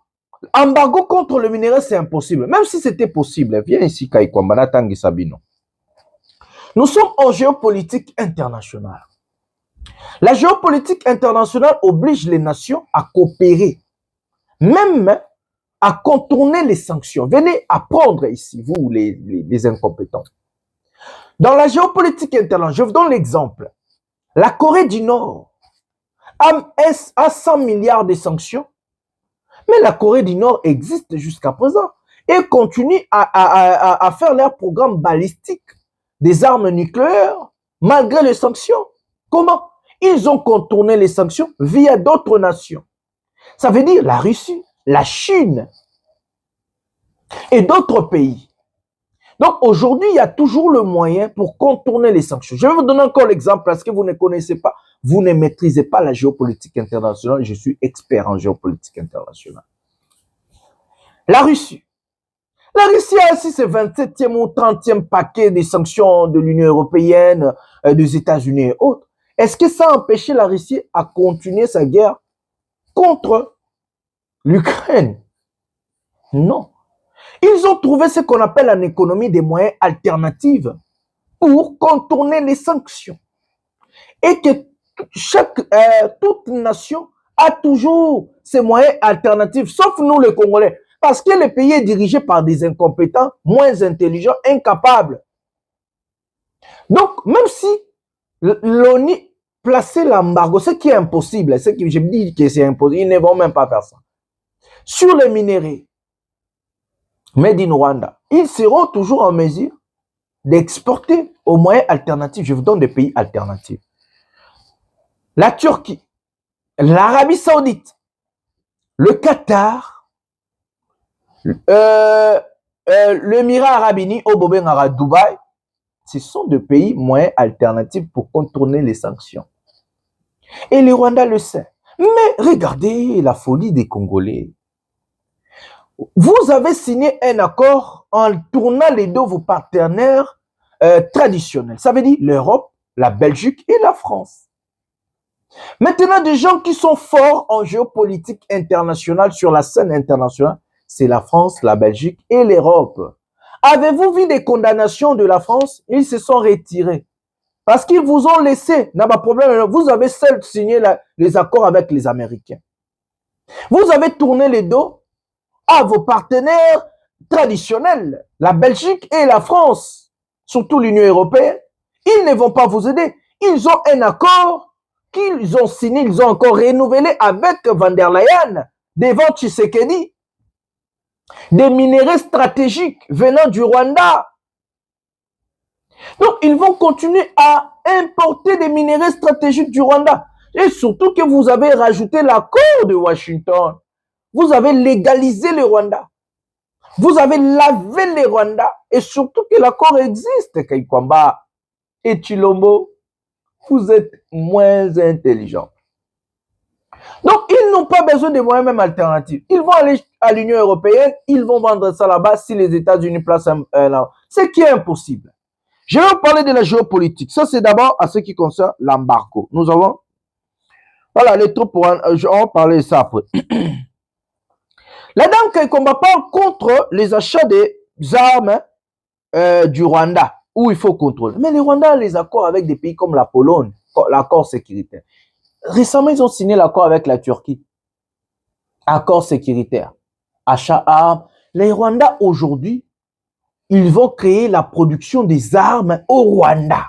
embargo contre le minerai, c'est impossible. Même si c'était possible, viens ici, Kaikwambana Tangi Sabino. Nous sommes en géopolitique internationale. La géopolitique internationale oblige les nations à coopérer, même à contourner les sanctions. Venez apprendre ici, vous les incompétents. Dans la géopolitique internationale, je vous donne l'exemple. La Corée du Nord a 100 milliards de sanctions, mais la Corée du Nord existe jusqu'à présent et continue à faire leur programme balistique des armes nucléaires malgré les sanctions. Comment? Ils ont contourné les sanctions via d'autres nations. Ça veut dire la Russie, la Chine et d'autres pays. Donc aujourd'hui, il y a toujours le moyen pour contourner les sanctions. Je vais vous donner encore l'exemple parce que vous ne connaissez pas, vous ne maîtrisez pas la géopolitique internationale. Je suis expert en géopolitique internationale. La Russie. La Russie a aussi ses 27e ou 30e paquet de sanctions de l'Union européenne, des États-Unis et autres. Est-ce que ça a empêché la Russie à continuer sa guerre contre l'Ukraine? Non. Ils ont trouvé ce qu'on appelle en économie des moyens alternatifs pour contourner les sanctions. Et que toute nation a toujours ces moyens alternatifs, sauf nous les Congolais. Parce que le pays est dirigé par des incompétents, moins intelligents, incapables. Donc, même si l'ONU plaçait l'embargo, ce qui est impossible, ce que je me dis que c'est impossible, ils ne vont même pas faire ça. Sur les minéraux, Made in Rwanda, ils seront toujours en mesure d'exporter aux moyens alternatifs. Je vous donne des pays alternatifs. La Turquie, l'Arabie Saoudite, le Qatar, l'Émirat Arabe Uni, Obobengara, Dubaï, ce sont des pays moyens alternatifs pour contourner les sanctions. Et le Rwanda le sait. Mais regardez la folie des Congolais. Vous avez signé un accord en tournant les deux vos partenaires traditionnels. Ça veut dire l'Europe, la Belgique et la France. Maintenant, des gens qui sont forts en géopolitique internationale, sur la scène internationale, c'est la France, la Belgique et l'Europe. Avez-vous vu des condamnations de la France? Ils se sont retirés. Parce qu'ils vous ont laissé, n'a pas de problème, vous avez seul signé les accords avec les Américains. Vous avez tourné les dos à vos partenaires traditionnels, la Belgique et la France, surtout l'Union européenne. Ils ne vont pas vous aider. Ils ont un accord qu'ils ont signé, ils ont encore renouvelé avec Van der Leyen devant Tshisekedi. Des minéraux stratégiques venant du Rwanda. Donc, ils vont continuer à importer des minéraux stratégiques du Rwanda. Et surtout que vous avez rajouté l'accord de Washington. Vous avez légalisé le Rwanda. Vous avez lavé le Rwanda. Et surtout que l'accord existe, Kaikwamba et Chilombo. Vous êtes moins intelligents. Donc, ils n'ont pas besoin de moyens même alternatifs. Ils vont aller à l'Union européenne, ils vont vendre ça là-bas si les États-Unis placent là. Ce qui est impossible. Je vais vous parler de la géopolitique. Ça, c'est d'abord à ce qui concerne l'embargo. Nous avons... Voilà, les troupes pour... on va parler de ça après. La dame Kaikomba parle contre les achats des armes du Rwanda, où il faut contrôler. Mais les Rwandais ont les accords avec des pays comme la Pologne, l'accord sécuritaire. Récemment, ils ont signé l'accord avec la Turquie. Accord sécuritaire. Achat armes. Les Rwandais, aujourd'hui, ils vont créer la production des armes au Rwanda.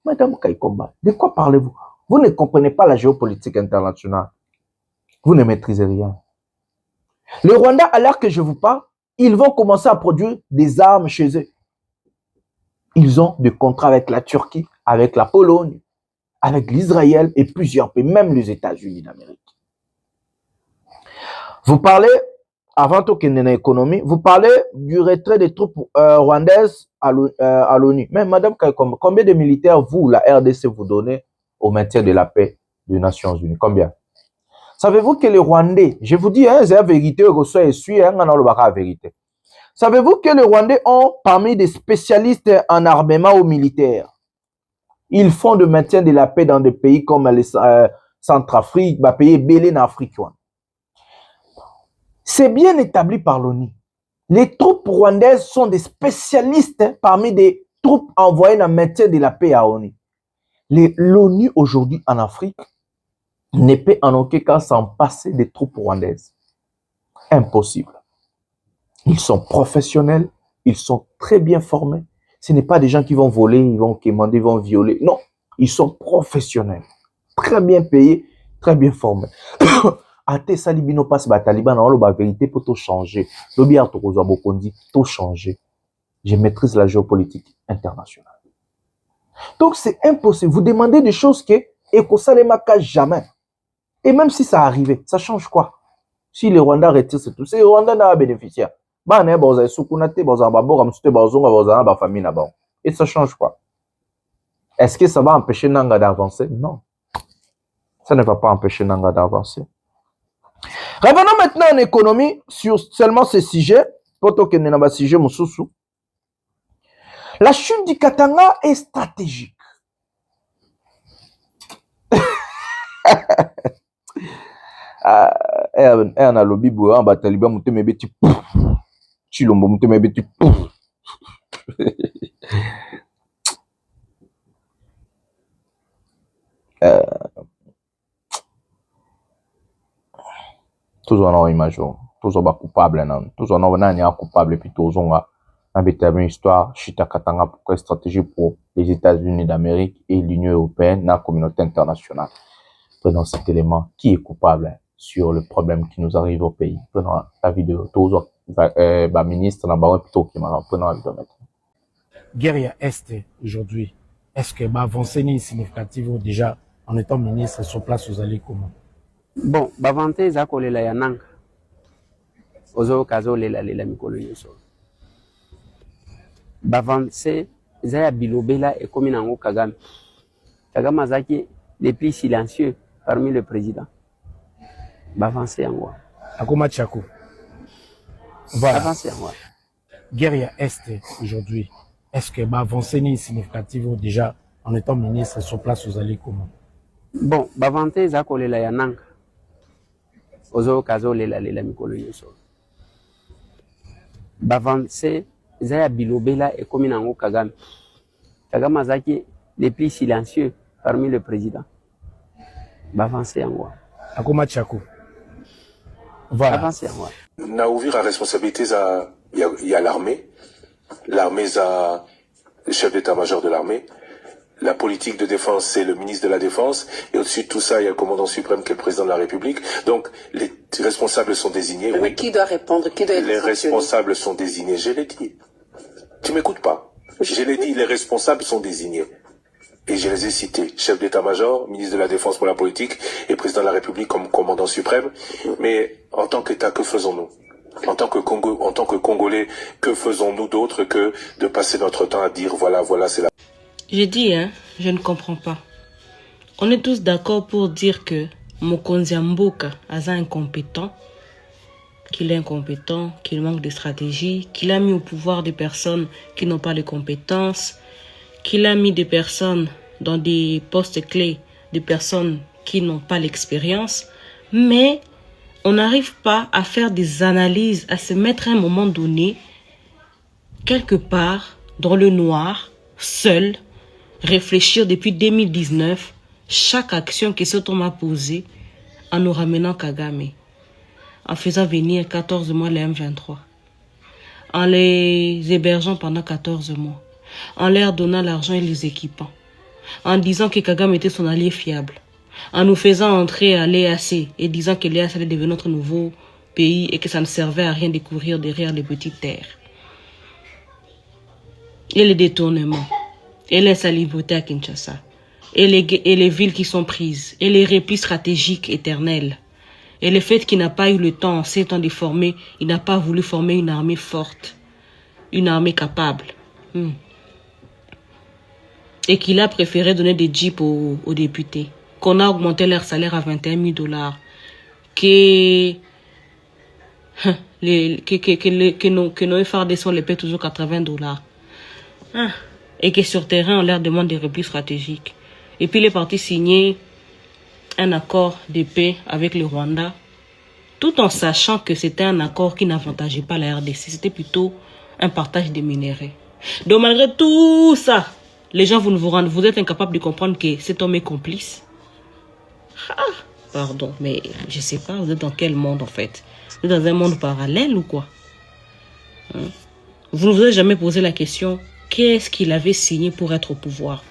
Madame Kaikomba, de quoi parlez-vous? Vous ne comprenez pas la géopolitique internationale. Vous ne maîtrisez rien. Le Rwanda, à l'heure que je vous parle, ils vont commencer à produire des armes chez eux. Ils ont des contrats avec la Turquie, avec la Pologne, avec l'Israël et plusieurs pays, même les États-Unis d'Amérique. Vous parlez, avant tout qu'il y ait une économie, vous parlez du retrait des troupes rwandaises à l'ONU. Mais Madame Kaikomba, combien de militaires vous, la RDC, vous donnez au maintien de la paix des Nations Unies? Combien? Savez-vous que les Rwandais, je vous dis, c'est la vérité, la vérité. Savez-vous que les Rwandais ont parmi des spécialistes en armement ou militaire? Ils font de maintien de la paix dans des pays comme les Centrafrique, pays belé en Afrique. C'est bien établi par l'ONU. Les troupes rwandaises sont des spécialistes parmi des troupes envoyées dans le maintien de la paix à l'ONU. L'ONU aujourd'hui en Afrique ne peut en aucun cas s'en passer des troupes rwandaises. Impossible. Ils sont professionnels, ils sont très bien formés. Ce n'est pas des gens qui vont voler, ils vont quémander, ils vont violer. Non, ils sont professionnels, très bien payés, très bien formés. Ate salibino passe ba Taliban on la vérité pour tout changer. Lobi atokozo bokondi tout changer. Je maîtrise la géopolitique internationale. Donc c'est impossible. Vous demandez des choses que Ekosalema cache jamais. Et même si ça arrivait, ça change quoi? Si les Rwandais retirent tout, c'est les Rwandais n'a bénéficiaire. Et ça change quoi? Est-ce que ça va empêcher Nanga d'avancer? Non. Ça ne va pas empêcher Nanga d'avancer. Revenons maintenant en économie sur seulement ces sujets. La chute du Katanga est stratégique. On a lobby bois, Bataliba Moutemé Beti Chilombo Moutemé Beti. Tous on a image, tous on va coupable, tous on a coupable et puis tous on a une histoire Chita Katanga pour une stratégie pour les États-Unis d'Amérique et l'Union européenne, la communauté internationale. Prenons cet élément qui est coupable sur le problème qui nous arrive au pays. Prenons la vidéo. Tous les ministres n'ont plutôt qui m'a prenons la vidéo maintenant. Guerre Est aujourd'hui. Est-ce que avancée significative déjà en étant ministre sur place vous allez comment? Bon, bavante za kolela ya nanga. Ozo kazo lela mikolo nyonso. Bavance za ya bilobela ekomi nango Kagame. Kagame azaki les plus silencieux parmi le président. Bavance yango. Akoma Tchako. Voilà. Avance yango. Guerre Est aujourd'hui. Est-ce que avancée significative déjà en étant ministre sur place vous allez comment? Bon, bavante za kolela ya nanga. Ozo kazo lela mikolo nyonso. Bavance za ya bilobela ekomi nango Kagame. Kagame azaki les plus silencieux parmi le président. Bavance yango. Akoma Tchako. Voilà. Avance yango. Na ouvrir la responsabilité il y a l'armée. L'armée le chef d'état-major de l'armée. La politique de défense, c'est le ministre de la Défense. Et au-dessus de tout ça, il y a le commandant suprême qui est le président de la République. Donc, les responsables sont désignés. Mais oui. Qui doit répondre? Qui doit être Les responsables sont désignés, je l'ai dit. Tu m'écoutes pas? Je l'ai dit, les responsables sont désignés. Et je les ai cités. Chef d'état-major, ministre de la Défense pour la politique et président de la République comme commandant suprême. Mais en tant qu'État, que faisons-nous? En tant que Congolais, que faisons-nous d'autre que de passer notre temps à dire voilà, c'est la... J'ai dit, je ne comprends pas. On est tous d'accord pour dire que Mokonzi Mboka est incompétent, qu'il manque de stratégie, qu'il a mis au pouvoir des personnes qui n'ont pas les compétences, qu'il a mis des personnes dans des postes clés, des personnes qui n'ont pas l'expérience, mais on n'arrive pas à faire des analyses, à se mettre à un moment donné, quelque part, dans le noir, seul, réfléchir depuis 2019 chaque action que cet homme a posée en nous ramenant Kagame, en faisant venir 14 mois les M23, en les hébergeant pendant 14 mois, en leur donnant l'argent et les équipements, en disant que Kagame était son allié fiable, en nous faisant entrer à l'EAC et disant que l'EAC allait devenir notre nouveau pays et que ça ne servait à rien de courir derrière les petites terres. Et les détournements. Et les salivautés à Kinshasa, et les villes qui sont prises, et les replis stratégiques éternels, et le fait qu'il n'a pas eu le temps, en 7 ans de former, il n'a pas voulu former une armée forte, une armée capable, et qu'il a préféré donner des jeeps aux députés, qu'on a augmenté leur salaire à $21 000, que que nos FARDC les paient toujours $80. Ah. Et que sur terrain, on leur demande des replis stratégiques. Et puis les partis signaient un accord de paix avec le Rwanda, tout en sachant que c'était un accord qui n'avantageait pas la RDC. C'était plutôt un partage des minéraux. Donc malgré tout ça, les gens, vous êtes incapables de comprendre que cet homme est complice. Ah, pardon, mais je sais pas, vous êtes dans quel monde en fait? Vous êtes dans un monde parallèle ou quoi? Vous ne vous avez jamais posé la question, qu'est-ce qu'il avait signé pour être au pouvoir?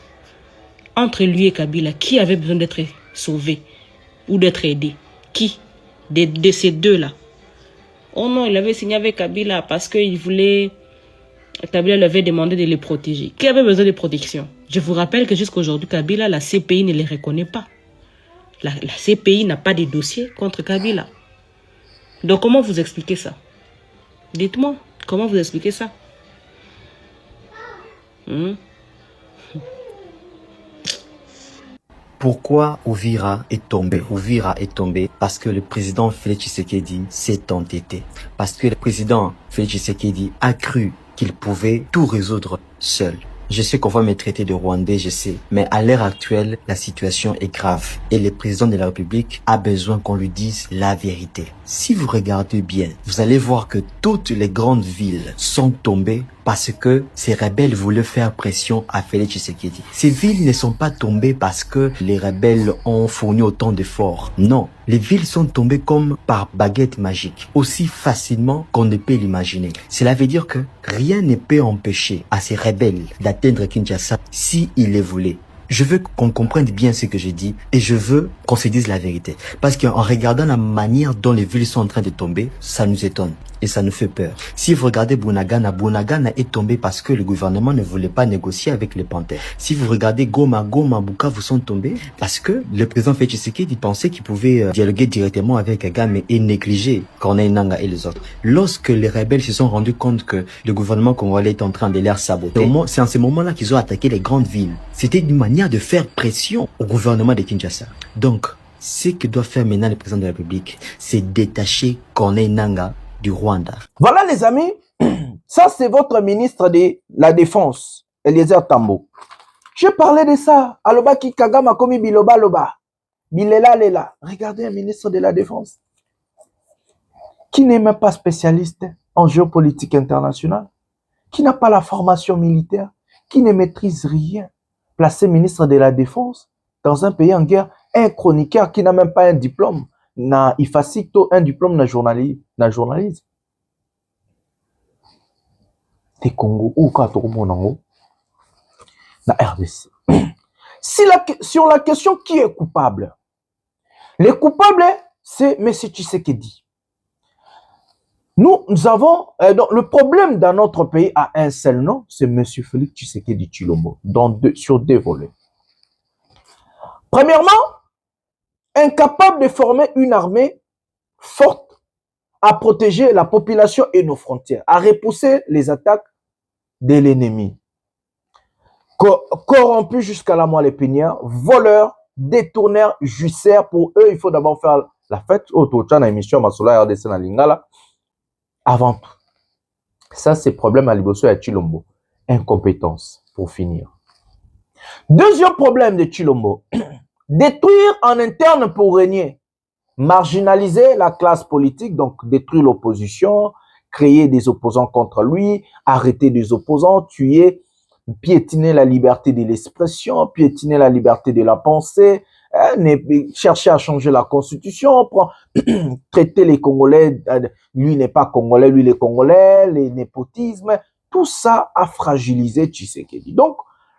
Entre lui et Kabila, qui avait besoin d'être sauvé ou d'être aidé? Qui de ces deux-là? Oh non, il avait signé avec Kabila parce qu'il voulait... Kabila lui avait demandé de les protéger. Qui avait besoin de protection? Je vous rappelle que jusqu'à aujourd'hui, Kabila, la CPI ne les reconnaît pas. La CPI n'a pas de dossier contre Kabila. Donc comment vous expliquez ça? Dites-moi, comment vous expliquez ça? Pourquoi Uvira est tombé? Uvira est tombé parce que le président Félix Tshisekedi s'est entêté. Parce que le président Félix Tshisekedi a cru qu'il pouvait tout résoudre seul. Je sais qu'on va me traiter de Rwandais, je sais. Mais à l'heure actuelle, la situation est grave. Et le président de la République a besoin qu'on lui dise la vérité. Si vous regardez bien, vous allez voir que toutes les grandes villes sont tombées parce que ces rebelles voulaient faire pression à Félix Tshisekedi. Ces villes ne sont pas tombées parce que les rebelles ont fourni autant d'efforts. Non, les villes sont tombées comme par baguette magique, aussi facilement qu'on ne peut l'imaginer. Cela veut dire que rien ne peut empêcher à ces rebelles d'atteindre Kinshasa si ils le voulaient. Je veux qu'on comprenne bien ce que je dis et je veux qu'on se dise la vérité. Parce qu'en regardant la manière dont les villes sont en train de tomber, ça nous étonne et ça nous fait peur. Si vous regardez Bunagana, Bunagana est tombé parce que le gouvernement ne voulait pas négocier avec les panthères. Si vous regardez Goma, Bukavu sont tombés parce que le président Félix Tshisekedi pensait qu'il pouvait dialoguer directement avec Kagame et négliger Corneille Nangaa et les autres. Lorsque les rebelles se sont rendus compte que le gouvernement congolais est en train de les saboter, c'est en ce moment-là qu'ils ont attaqué les grandes villes. C'était une manière de faire pression au gouvernement de Kinshasa. Donc, ce que doit faire maintenant le président de la République, c'est détacher Corneille Nangaa du Rwanda. Voilà les amis, ça c'est votre ministre de la Défense, Eliezer Tambo. Je parlais de ça, aloba ki Kagame komi biloba loba, bilela lela. Regardez un ministre de la Défense qui n'est même pas spécialiste en géopolitique internationale, qui n'a pas la formation militaire, qui ne maîtrise rien. Placé ministre de la Défense dans un pays en guerre, un chroniqueur qui n'a même pas un diplôme, il facilite un diplôme de journalisme. Des Congo ou Katorumonango, la RDC. Sur la question qui est coupable, le coupable, c'est M. Tshisekedi. Nous avons, donc, le problème dans notre pays a un seul nom, c'est M. Félix Tshisekedi Tshilombo, sur deux volets. Premièrement, incapable de former une armée forte à protéger la population et nos frontières, à repousser les attaques de l'ennemi. Corrompus jusqu'à la moelle épinière, voleurs, détourneurs, juiceurs, pour eux, il faut d'abord faire la fête. Avant tout. Ça, c'est problème à Liboso et à Tshilombo. Incompétence, pour finir. Deuxième problème de Tshilombo. Détruire en interne pour régner. Marginaliser la classe politique, donc détruire l'opposition, créer des opposants contre lui, arrêter des opposants, tuer, piétiner la liberté de l'expression, piétiner la liberté de la pensée, chercher à changer la constitution, traiter les Congolais, lui n'est pas Congolais, lui il est Congolais, les népotismes, tout ça a fragilisé Tshisekedi. Donc,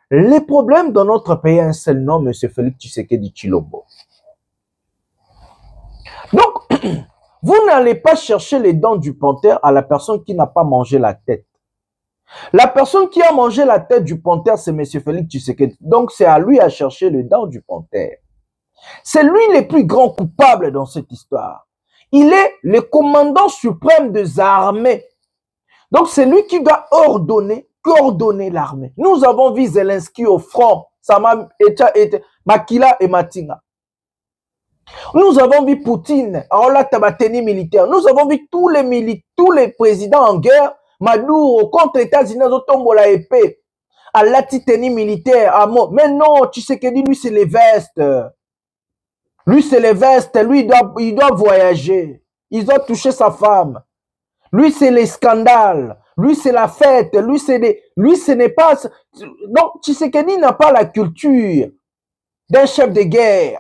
les problèmes dans notre pays, un seul nom, M. Félix Tshisekedi Tshilombo. Donc, vous n'allez pas chercher les dents du panthère à la personne qui n'a pas mangé la tête. La personne qui a mangé la tête du panthère, c'est M. Félix Tshisekedi. Donc, c'est à lui à chercher les dents du panthère. C'est lui le plus grand coupable dans cette histoire. Il est le commandant suprême des armées. Donc, c'est lui qui doit coordonner l'armée. Nous avons vu Zelensky au front, Makila et Matinga. Nous avons vu Poutine, Aola Tabateni militaire. Nous avons vu tous les présidents en guerre, Maduro contre les États-Unis, Zotombola épée, à l'atiteni militaire, à mort. Mais non, Tshisekedi, lui, c'est les vestes. Lui, c'est les vestes. Lui, il doit voyager. Il doit toucher sa femme. Lui, c'est les scandales. Lui, c'est la fête. Lui, ce n'est pas... Non, Tshisekedi n'a pas la culture d'un chef de guerre.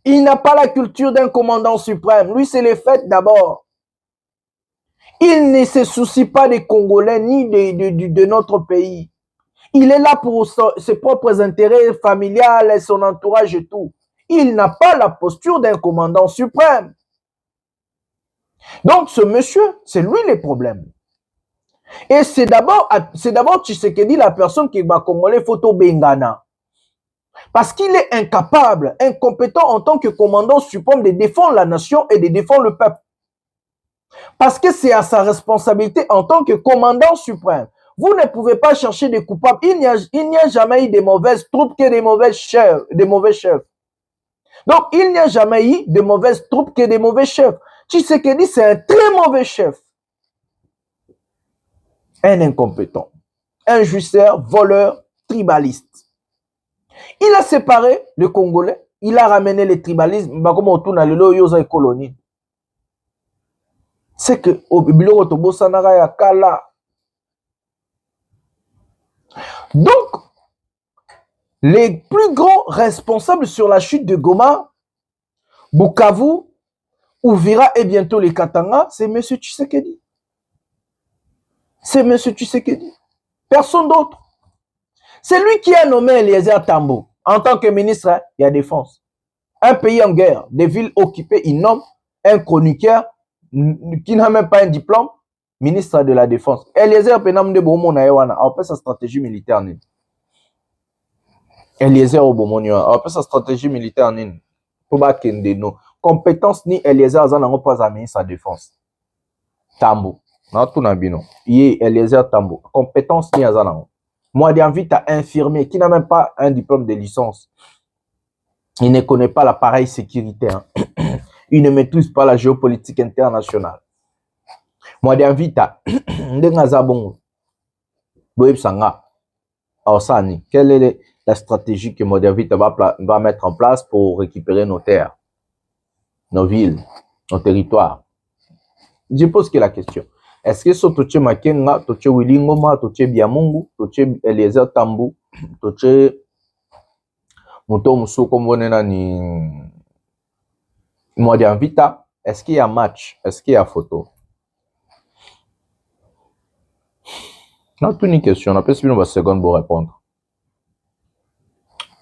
Il n'a pas la culture d'un commandant suprême. Lui, c'est les fêtes d'abord. Il ne se soucie pas des Congolais ni de notre pays. Il est là pour ses propres intérêts familiales, son entourage et tout. Il n'a pas la posture d'un commandant suprême. Donc, ce monsieur, c'est lui le problème. Et c'est d'abord Tshisekedi, la personne qui va congolais photo Bengana. Parce qu'il est incapable, incompétent en tant que commandant suprême de défendre la nation et de défendre le peuple. Parce que c'est à sa responsabilité en tant que commandant suprême. Vous ne pouvez pas chercher des coupables. Il n'y a jamais eu de mauvaises troupes que des mauvais chefs. Donc, il n'y a jamais eu de mauvaises troupes que des mauvais chefs. Tshisekedi, c'est un très mauvais chef. Un incompétent. Un jouisseur, voleur, tribaliste. Il a séparé le Congolais. Il a ramené le tribalisme. C'est que donc, les plus grands responsables sur la chute de Goma, Bukavu, Uvira et bientôt les Katanga, c'est M. Tshisekedi. C'est M. Tshisekedi. Personne d'autre. C'est lui qui a nommé Eliezer Tambo en tant que ministre de la Défense. Un pays en guerre, des villes occupées, il nomme un chroniqueur qui n'a même pas un diplôme, ministre de la Défense. Eliezer Penam de Bomo Naewana, a fait sa stratégie militaire. Eliezer Obomonio, a fait sa stratégie militaire. Pour bakende no compétence ni Eliezer Zanango pas à ministre de la Défense. Tambo. Non, tout n'a bien. Il est Eliezer Tambo. Compétence ni Zanango. Moi, j'invite à infirmier qui n'a même pas un diplôme de licence. Il ne connaît pas l'appareil sécuritaire. Il ne maîtrise pas la géopolitique internationale. Moi, j'invite à Ndengazabongo. Boeb Sanga. Orsani. Quelle est la stratégie que Modernvita va mettre en place pour récupérer nos terres, nos villes, nos territoires? Je pose que la question. Est-ce que Sotoche Makenga, Toche Wilingoma, Toche Biamungu, Toche Eliezer Tambu, Toche Muto Musoko Mbonena ni Modernvita, est-ce qu'il y a match? Est-ce qu'il y a photo? Non, tout une question. On a peut-être une seconde pour répondre.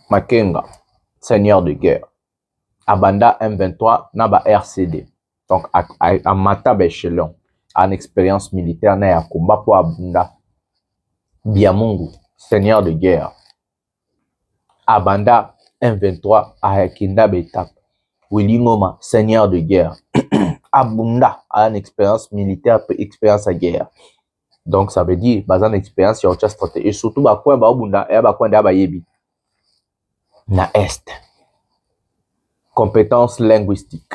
Makenga, seigneur de guerre. Abanda M23, Naba RCD. Donc, à Mataba échelon. En expérience militaire, na ya combat pour Abunda. Biamungu, seigneur de guerre. Abanda M23, à Kinda étape. Wilingoma, seigneur de guerre. Abunda, à une expérience militaire, expérience à guerre. Donc, ça veut dire, bazan expérience, il y a autre stratégie. Et surtout, bakouin ba Abunda, et bakouin d'aba yebi. Na Est. Compétences linguistiques.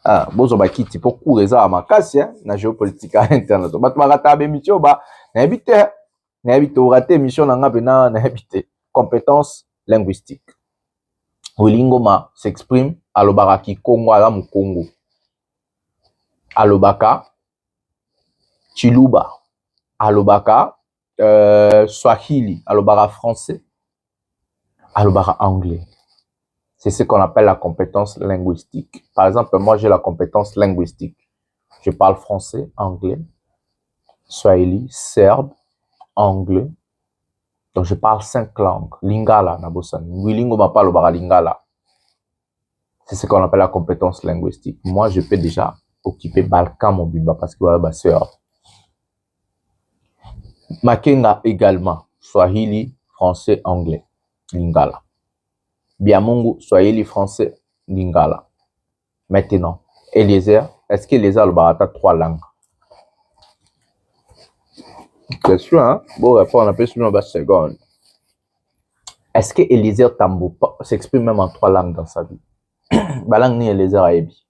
Ah, bozo bakiti pour courir à ma casse, na géopolitique interne. Bat marata be mission ba na habite au raté mission na ngapena na habite. Compétences linguistiques. Wilingoma s'exprime alobaka ki Congo ala mu Congo. Alobaka Chiluba. Alobaka Swahili, alobaka français. Alobaka anglais. C'est ce qu'on appelle la compétence linguistique. Par exemple, moi, j'ai la compétence linguistique. Je parle français, anglais, swahili, serbe, anglais. Donc, je parle 5 langues. Lingala, nabosan. Wilingo ma parle au lingala. C'est ce qu'on appelle la compétence linguistique. Moi, je peux déjà occuper Balkan, mon biba, parce que ma soeur. Makenga également. Swahili, français, anglais. Lingala. Biamungu, Swahili, français, Lingala. Maintenant, Eliezer, est-ce qu'Eliezer le barata 3 langues? Question, hein? Bon, répondre, on a plus une base seconde. Est-ce que Eliezer Tambo s'exprime même en 3 langues dans sa vie? balang ni eleza ayebi.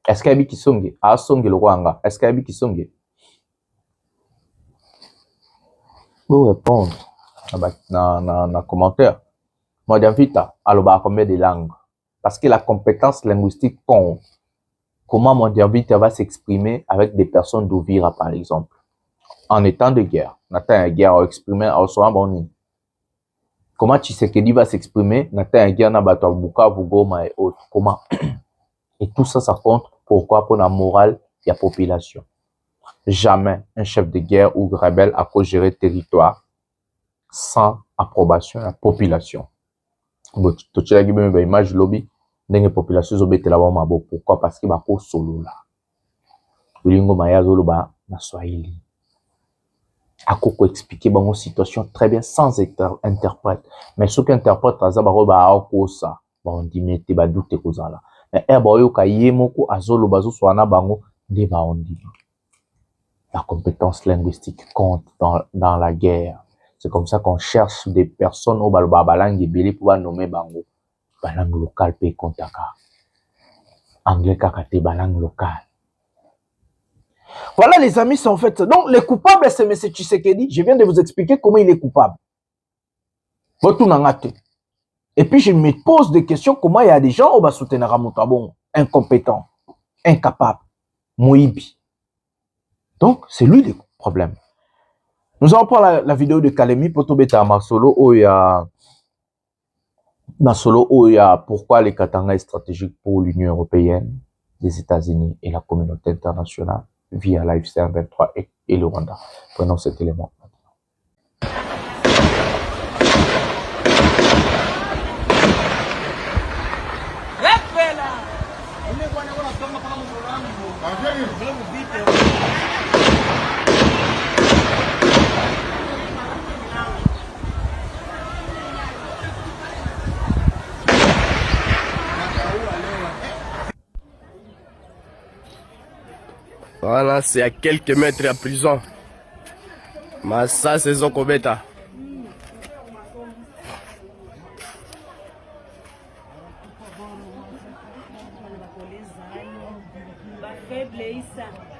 Est-ce qu'il y a qui songe? Ah, songe le Rwanda. Est-ce qu'il y a qui songe? Pour répondre dans commentaire. Moi, j'invite à le combien de langues. Parce que la compétence linguistique compte. Comment mon diabète va s'exprimer avec des personnes d'Ouvira, par exemple. En étant de guerre. On attend une guerre à exprimer à Osoamboni. Comment Tshisekedi va s'exprimer? On attend une guerre à Bukavu, Goma et autres. Comment? Et tout ça, ça compte. Pourquoi? Pour la morale de la population. Jamais un chef de guerre ou rebelle a pu gérer le territoire sans approbation de la population. Tu as vu l'image lobby. La population pourquoi? Parce qu'il y a un solo là. Ulingo Maya Zoloba na Swahili. Akoko expliquer une situation très bien sans interprète. Mais ceux qui interprètent ça ça. On dit mais tu vas douter que ça là. Mais eboyo kayemoko azolo bazo swana bango de baondi. La compétence linguistique compte dans la guerre. C'est comme ça qu'on cherche des personnes au balangue belé pour nommer bango. Balangue locale pe kontaka. Anglais kakate balangue locale. Voilà les amis, c'est en fait. Donc les coupables c'est M. Tshisekedi. Je viens de vous expliquer comment il est coupable. Et puis je me pose des questions, comment il y a des gens au bas soutenir Motabon, incompétents, incapables, Moïbi. Donc c'est lui le problème. Nous allons prendre la vidéo de Kalemi pour tomber à Masolo où il y a pourquoi les Katanga est stratégique pour l'Union européenne, les États-Unis et la communauté internationale via l'AFC 23 et le Rwanda. Prenons cet élément. Voilà, c'est à quelques mètres à prison. Mais ça, c'est Zokobeta.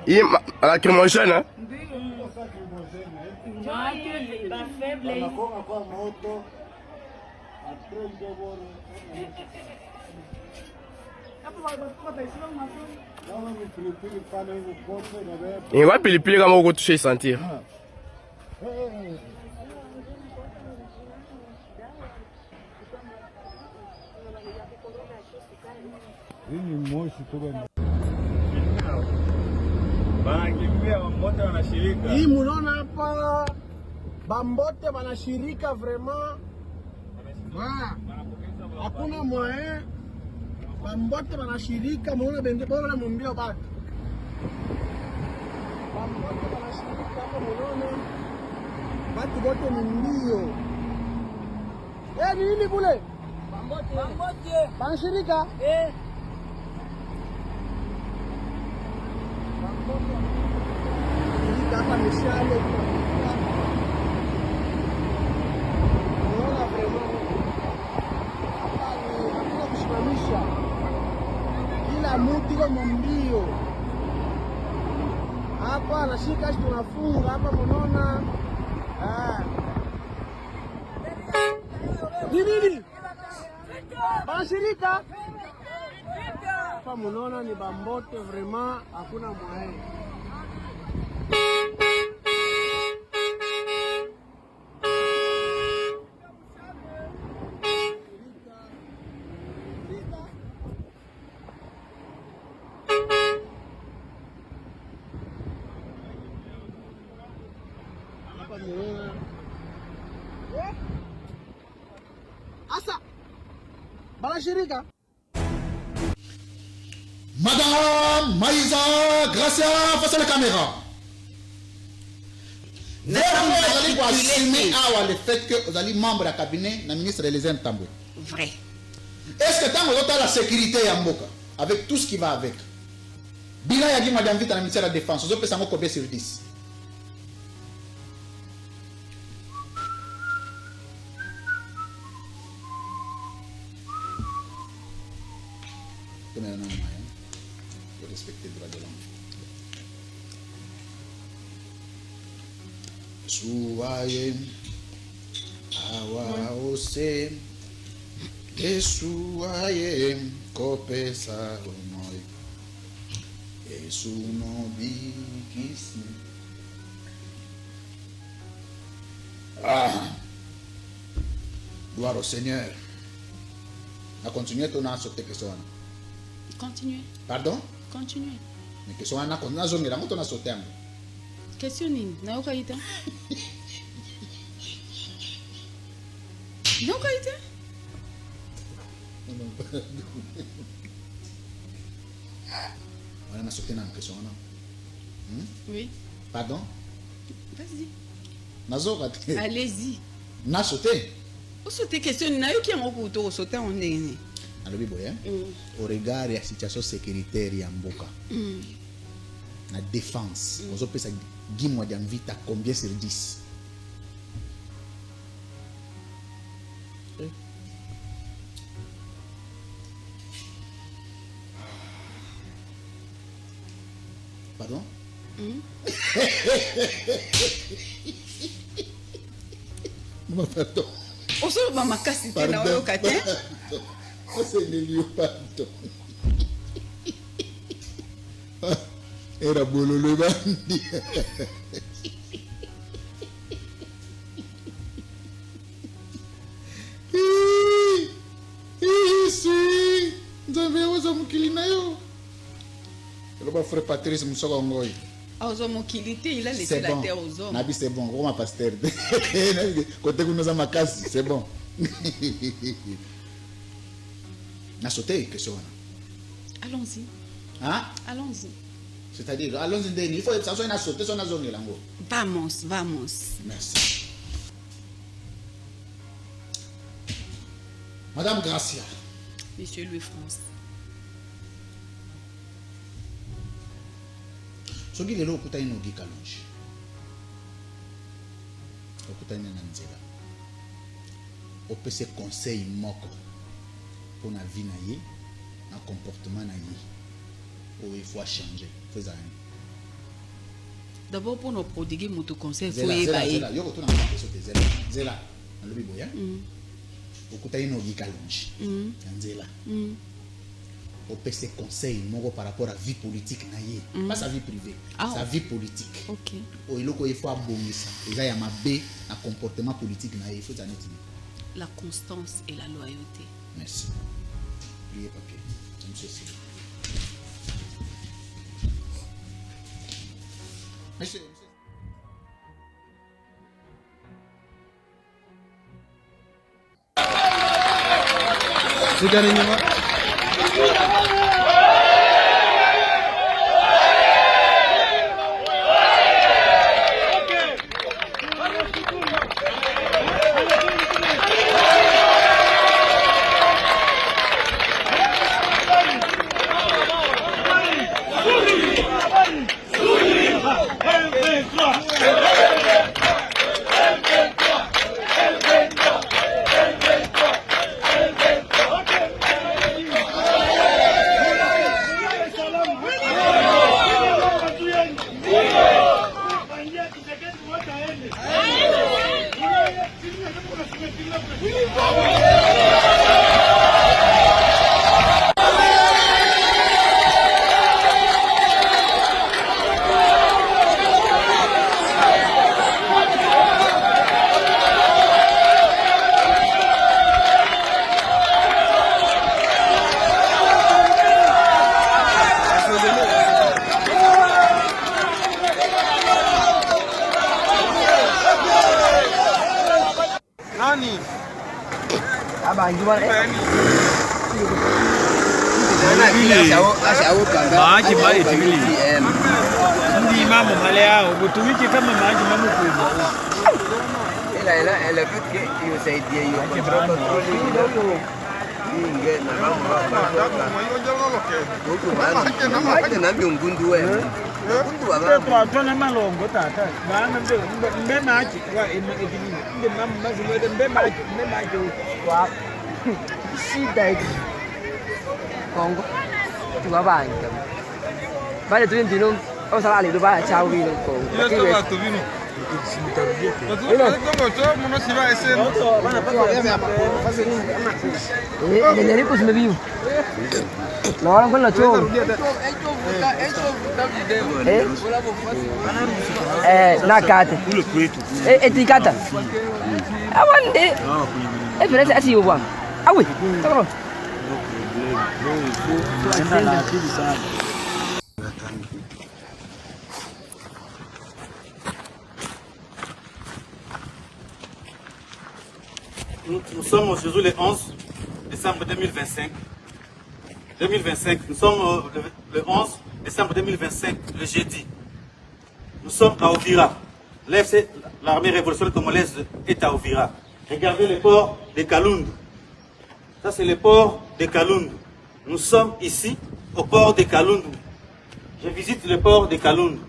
Il a lacrymogène, hein? Et ouais, puis les comment on toucher sentir. Hii munaona hapa bambote wanashirika vraiment. Hakuna moyen. Bambote wanashirika munaona bende bora mumbio bado. Bambote wanashirika hapa munaona. Batu bote mumbio. Ni nini kule? Bambote. Wanashirika? Hapa mishale unaona vraiment hapa ni hakuna kusimamisha, kila mtu iko mbio hapa, anashika tunafunga hapa, mnaona nini bashirika hapa, mnaona ni bambote vraiment, hakuna mwae. Asa Balashirika. Madame Maïsa Gracia face à la caméra. Vous allez assumer le fait que vous allez membre du cabinet du ministre des Intamboué. Vrai. Est-ce que tant que vous avez la sécurité Yamboka, avec tout ce qui va avec, Bila Yagi Madame Vita dans le ministère de la Défense, vous avez combien sur 10? Suaye awa ose Esuaye kopesa omoy Esu no bikisi. Gloire au Seigneur. A continuer ton à sauter que ça. Continuez. Pardon? Continuez. Mais que ça on a qu'on a zongé la moto na sauter. Question nini? Na okaita? Na okaita? On a sauté dans la question là. Oui. Pardon? Vas-y. Allez-y. Na sauté. Vous sautez question na yo qui en okuto sauter on ndenge. Alors biboya. Au regard de la situation sécuritaire ya mboka. La défense. Vous opé ça gimwa d'envita combien sur 10? Pardon? Non, pardon. On se va ma casse na oyo kate. C'est le lieu, pardon. Era bololo bandi. Si, nzambe oza mokili na yo. Eloba frère Patrice Musoko Ngoyi. Aux hommes il a laissé la terre aux hommes. Nabi c'est bon, Roma pasteur. Côté que nous avons ma casse, c'est bon. Na sauté que ça. Allons-y. Hein? Allons-y. C'est-à-dire, allons-y, il faut que ça soit une sauté, ça soit une langue. Vamos, vamos. Merci. Madame Gracia. Monsieur Louis France. Soki lelo okutani na Ogi Kalonji. Okutani na nzela. Opese conseil moko pour na vie na ye, na comportement na ye. Oh, il faut changer. Faisons. D'abord pour nos prodiguer moto conseil faut Zela, yo ko tuna na sote zela. Zela, na lobi boya. Okutani na Ogi Kalonji. Nzela. Au PC conseil par rapport à la vie politique, pas sa vie privée, sa vie politique. Ok. Il faut abonner ça. Il y a un comportement politique. Il faut la constance et la loyauté. Merci. Priez papier. Monsieur Cyril. Monsieur. Maji mbali tigili. Ndi mama male yao butumiki kama maji mama kubwa. Ela fait que yo saidia yo kwa controle kidogo. Inge na mama huko na mbundu wewe. Mbundu wa mama. Tuna malongo tata. Bana mbe maji kwa edini. Mbe mama mazi mbe maji kwa shida hiki. Kongo. Tu abanja. Vale, tu no. O sala le do ba cha wi no ko. Nakate. Etikata. Awande. Frère, assis au bois. Ah oui. Nous sommes aujourd'hui le 11 décembre 2025. Nous sommes le 11 décembre 2025, le jeudi. Nous sommes à Uvira. L'AFC, l'armée révolutionnaire congolaise, est à Uvira. Regardez le port de Kalundu. Ça, c'est le port de Kalundu. Nous sommes ici, au port de Kalundu. Je visite le port de Kalundu.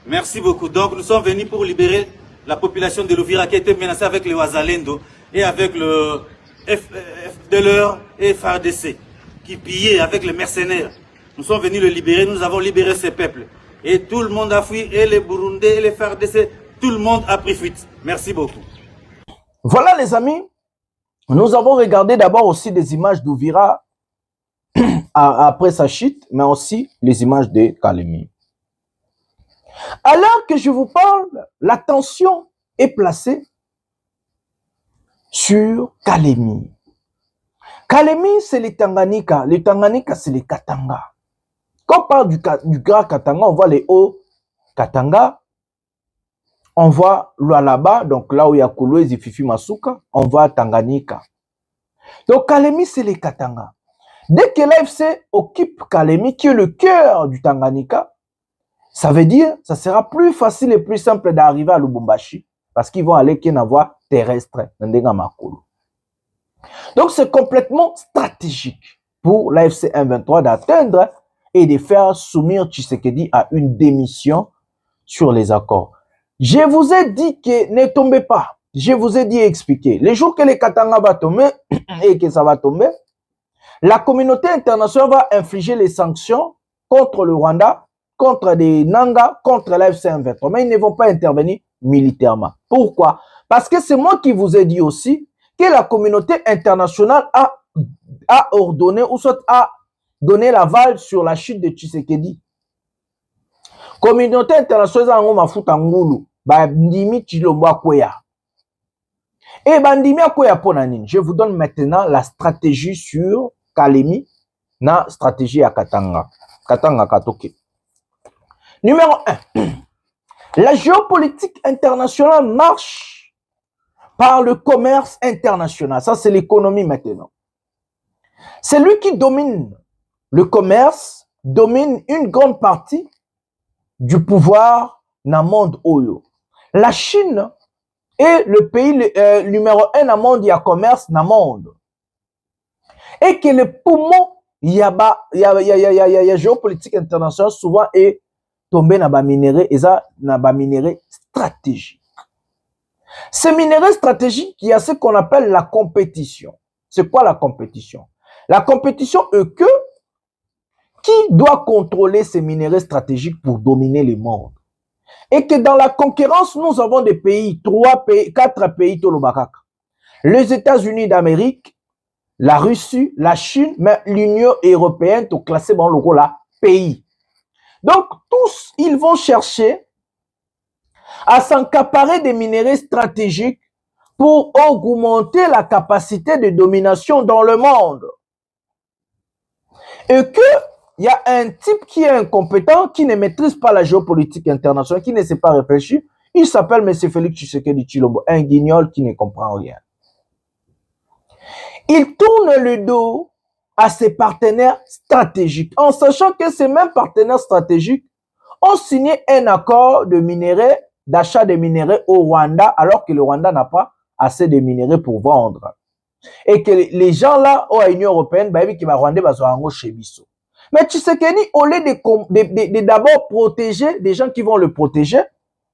Merci beaucoup. Donc, nous sommes venus pour libérer la population de l'Uvira qui a été menacée avec le Wazalendo et avec le FDLR et FARDC qui pillaient avec les mercenaires. Nous sommes venus le libérer, nous avons libéré ces peuples. Et tout le monde a fui, et les Burundais, et les FARDC, tout le monde a pris fuite. Merci beaucoup. Voilà les amis, nous avons regardé d'abord aussi des images d'Uvira après sa chute, mais aussi les images de Kalemi. Alors que je vous parle, l'attention est placée sur Kalemi. Kalemi, c'est les Tanganyika. Les Tanganyika, c'est les Katanga. Quand on parle du Grand Katanga, on voit les hauts Katanga. On voit là-bas, donc là où il y a Kolwezi, Fifi, Masuka, on voit Tanganyika. Donc Kalemi, c'est les Katanga. Dès que l'AFC occupe Kalemi, qui est le cœur du Tanganyika, ça veut dire ça sera plus facile et plus simple d'arriver à Lubumbashi parce qu'ils vont aller qu'il y ait une voie terrestre. Donc c'est complètement stratégique pour l'AFC M23 d'atteindre et de faire soumettre Tshisekedi à une démission sur les accords. Je vous ai dit que ne tombez pas. Je vous ai dit et expliqué. Les jours que les Katanga va tomber et que ça va tomber, la communauté internationale va infliger les sanctions contre le Rwanda, contre des Nanga, contre l'AFC M23. Mais ils ne vont pas intervenir militairement. Pourquoi? Parce que c'est moi qui vous ai dit aussi que la communauté internationale a ordonné ou soit a donné l'aval sur la chute de Tshisekedi. Communauté internationale a mafuta ngulu bandimi Tshilombo Akweya. Et bandimi Akweya ponanine. Je vous donne maintenant la stratégie sur Kalemi, na stratégie à Katanga. Katanga Katoke. Numéro 1. La géopolitique internationale marche par le commerce international. Ça, c'est l'économie maintenant. Celui qui domine le commerce domine une grande partie du pouvoir dans le monde Oyo. La Chine est le pays numéro 1 dans le monde, il y a commerce dans le monde. Et que le poumon, il y a géopolitique internationale souvent est tombé dans les minéraux et ça dans les minéraux stratégiques. Ces minéraux stratégiques, il y a ce qu'on appelle la compétition. C'est quoi la compétition? La compétition est que qui doit contrôler ces minéraux stratégiques pour dominer le monde? Et que dans la concurrence, nous avons des pays, 4 pays Tolobakaka. Les États-Unis d'Amérique, la Russie, la Chine, mais l'Union européenne, tout classé dans le rôle pays. Donc, tous, ils vont chercher à s'accaparer des minéraux stratégiques pour augmenter la capacité de domination dans le monde. Et que il y a un type qui est incompétent, qui ne maîtrise pas la géopolitique internationale, qui ne sait pas réfléchir. Il s'appelle M. Félix Tshisekedi Tshilombo, un guignol qui ne comprend rien. Il tourne le dos à ses partenaires stratégiques, en sachant que ces mêmes partenaires stratégiques ont signé un accord de minerais, d'achat de minerais au Rwanda, alors que le Rwanda n'a pas assez de minerais pour vendre. Et que les gens là, à l'Union européenne, qui va Rwanda, chez Bisso. Mais Tshisekedi, au lieu de d'abord protéger des gens qui vont le protéger,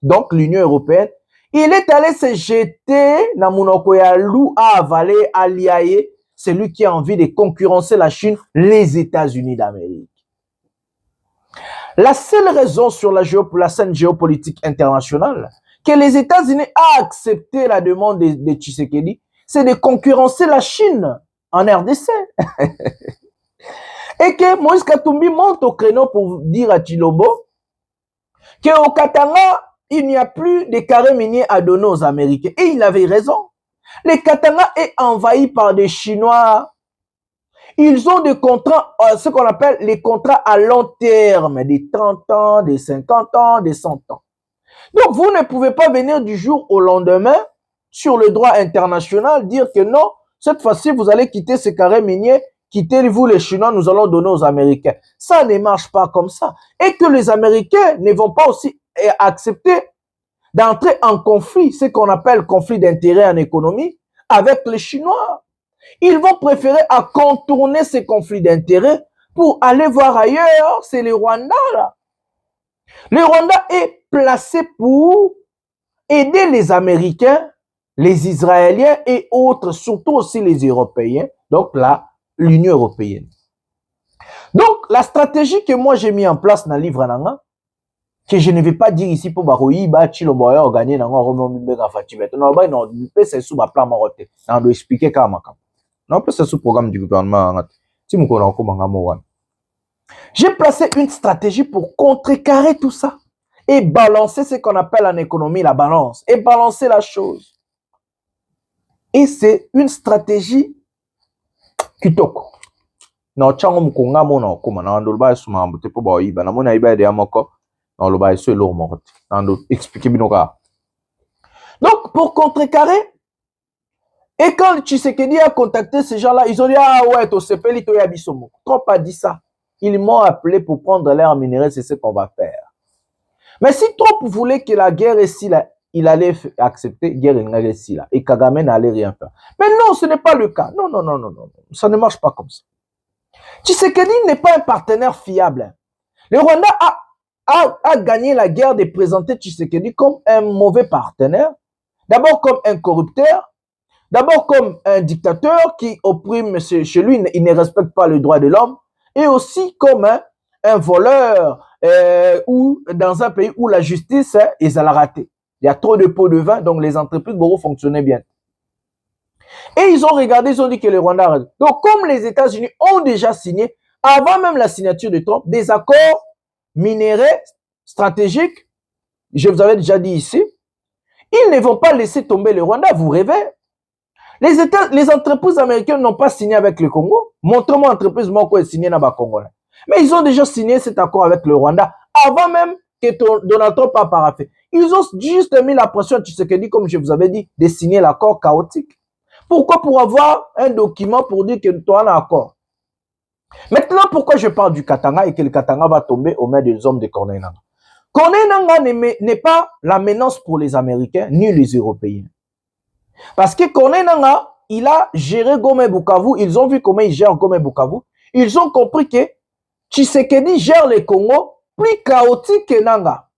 donc l'Union européenne, il est allé se jeter dans Monoko ya Lou à avaler, à liailler, celui qui a envie de concurrencer la Chine, les États-Unis d'Amérique. La seule raison sur la scène géopolitique internationale que les États-Unis ont accepté la demande de Tshisekedi, c'est de concurrencer la Chine en RDC. Et que Moïse Katumbi monte au créneau pour dire à Chilombo qu'au Katanga, il n'y a plus de carrés miniers à donner aux Américains. Et il avait raison. Le Katanga est envahi par des Chinois. Ils ont des contrats, ce qu'on appelle les contrats à long terme, des 30 ans, des 50 ans, des 100 ans. Donc, vous ne pouvez pas venir du jour au lendemain sur le droit international dire que non, cette fois-ci, vous allez quitter ces carrés miniers, quittez-vous les Chinois, nous allons donner aux Américains. Ça ne marche pas comme ça. Et que les Américains ne vont pas aussi accepter d'entrer en conflit, ce qu'on appelle conflit d'intérêts en économie, avec les Chinois. Ils vont préférer à contourner ces conflits d'intérêts pour aller voir ailleurs. C'est le Rwanda, là. Le Rwanda est placé pour aider les Américains, les Israéliens et autres, surtout aussi les Européens, donc là, l'Union européenne. Donc, la stratégie que moi j'ai mis en place dans le livre, que je ne vais pas dire ici pour Baroïba, Chiloboya, gagner dans un Fatibet. Non, c'est sous ma plan Maroté. On doit expliquer comment. Non, c'est sous programme du gouvernement. J'ai placé une stratégie pour contrecarrer tout ça et balancer ce qu'on appelle en économie la balance et balancer la chose. Et c'est une stratégie kitoko. Na chango mukonga mona okoma na ndolba suma mbote po ba iba na mona iba de amoko na loba eso lo morte. Ando expliquer binoka. Donc pour contrecarrer, et quand Tshisekedi a contacté ces gens-là, ils ont dit ah ouais to sepeli to yabisomo. Trump a dit ça. Ils m'ont appelé pour prendre l'air minerai, c'est ce qu'on va faire. Mais si Trump voulait que la guerre ici là, il allait accepter guerre ici là et Kagame n'allait rien faire. Mais non, ce n'est pas le cas. Non, non, non, non, non. Ça ne marche pas comme ça. Tshisekedi n'est pas un partenaire fiable. Le Rwanda a gagné la guerre de présenter Tshisekedi comme un mauvais partenaire. D'abord comme un corrupteur. D'abord comme un dictateur qui opprime chez lui, il ne respecte pas les droits de l'homme. Et aussi comme un voleur ou dans un pays où la justice est à la ratée. Il y a trop de pots de vin, donc les entreprises vont fonctionner bien. Et ils ont regardé, ils ont dit que le Rwanda a... Donc, comme les États-Unis ont déjà signé, avant même la signature de Trump, des accords minéraux stratégiques, je vous avais déjà dit ici, ils ne vont pas laisser tomber le Rwanda, vous rêvez. Les entreprises américaines n'ont pas signé avec le Congo. Montrez-moi l'entreprise qui a signé dans le Congo. Mais ils ont déjà signé cet accord avec le Rwanda avant même que Donald Trump a paraphé. Ils ont juste mis la pression à Tshisekedi, comme je vous avais dit, de signer l'accord chaotique. Pourquoi? Pour avoir un document pour dire que tu as un accord. Maintenant, pourquoi je parle du Katanga et que le Katanga va tomber aux mains des hommes de Corneille Nangaa? Corneille Nangaa n'est pas la menace pour les Américains ni les Européens. Parce que Corneille Nangaa, il a géré Goma et Bukavu. Ils ont vu comment il gère Goma et Bukavu. Ils ont compris que Tshisekedi gère le Congo plus chaotique que Nangaa.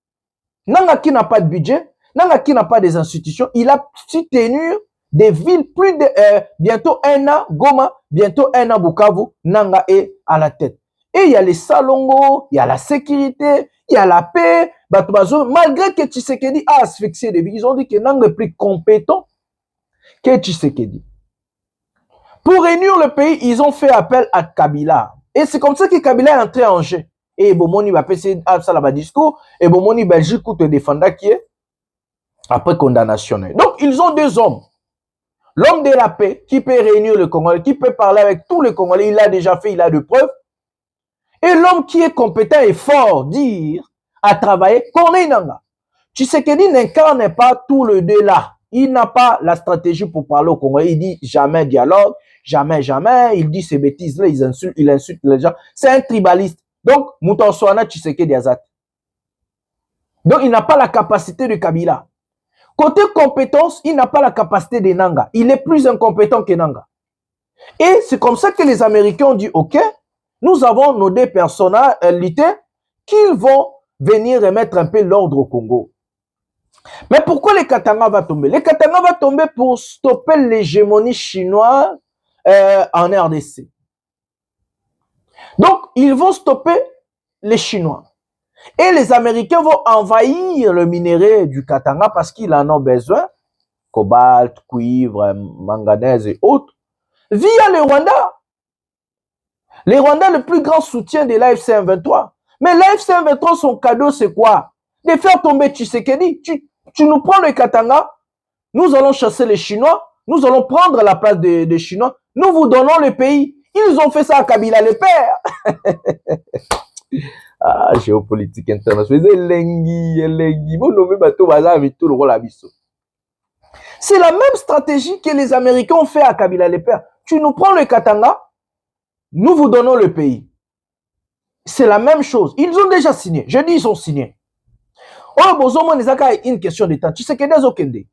Nangaa qui n'a pas de budget, Nangaa qui n'a pas des institutions, il a su tenir des villes plus de bientôt un an, Goma, bientôt un an, Bukavu, Nangaa est à la tête. Et il y a les salongo, il y a la sécurité, il y a la paix. Malgré que Tshisekedi a asphyxié des villes, ils ont dit que Nangaa est plus compétent que Tshisekedi. Pour réunir le pays, ils ont fait appel à Kabila. Et c'est comme ça que Kabila est entré en jeu. Et Bomoni va passer à ça discours. Et Bomoni Belgique te défendra qui est après condamnation. Donc, ils ont deux hommes. L'homme de la paix qui peut réunir le Congolais, qui peut parler avec tous les Congolais. Il l'a déjà fait, il a de preuves. Et l'homme qui est compétent et fort, dire, à travailler, Corneille Nangaa. Tshisekedi n'incarne pas tout le deux là. Il n'a pas la stratégie pour parler au Congolais. Il dit jamais dialogue, jamais, jamais. Il dit ces bêtises-là, il insulte les gens. C'est un tribaliste. Donc, Moutansoana Tshisekedi Azat. Donc, il n'a pas la capacité de Kabila. Côté compétence, il n'a pas la capacité de Nangaa. Il est plus incompétent que Nangaa. Et c'est comme ça que les Américains ont dit, OK, nous avons nos deux personnalités qui vont venir remettre un peu l'ordre au Congo. Mais pourquoi les Katanga va tomber? Les Katanga va tomber pour stopper l'hégémonie chinoise en RDC. Donc, ils vont stopper les Chinois. Et les Américains vont envahir le minerai du Katanga parce qu'ils en ont besoin. Cobalt, cuivre, manganèse et autres. Via le Rwanda. Les Rwandais, le plus grand soutien de l'AFC M23. Mais l'AFC M23, son cadeau, c'est quoi? De faire tomber Tshisekedi. Tu nous prends le Katanga, nous allons chasser les Chinois, nous allons prendre la place des Chinois, nous vous donnons le pays. Ils ont fait ça à Kabila le père. Ah, géopolitique internationale. C'est la même stratégie que les Américains ont fait à Kabila le père. Tu nous prends le Katanga, nous vous donnons le pays. C'est la même chose. Ils ont déjà signé. Je dis ils ont signé. Oh, Bozomo Nezaka est une question de temps. Tu sais que des Okende.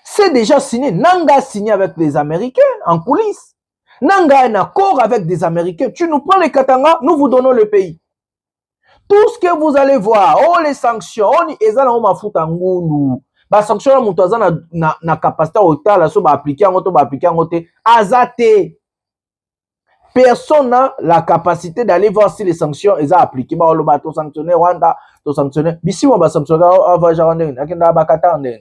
C'est déjà signé. Nanga a signé avec les Américains en coulisses. Nanga a un accord avec des Américains. Tu nous prends le Katanga, nous vous donnons le pays. Tout ce que vous allez voir, oh les sanctions, oh les sanctions, ba sanction la mutu aza na capacité otala so ba appliquer en côté azate. Personne n'a la capacité d'aller voir si les sanctions sont appliquées. Ba lo ba to sanctionner Rwanda, to sanctionner bisi mo ba sanctionner ava jarande akenda ba katande.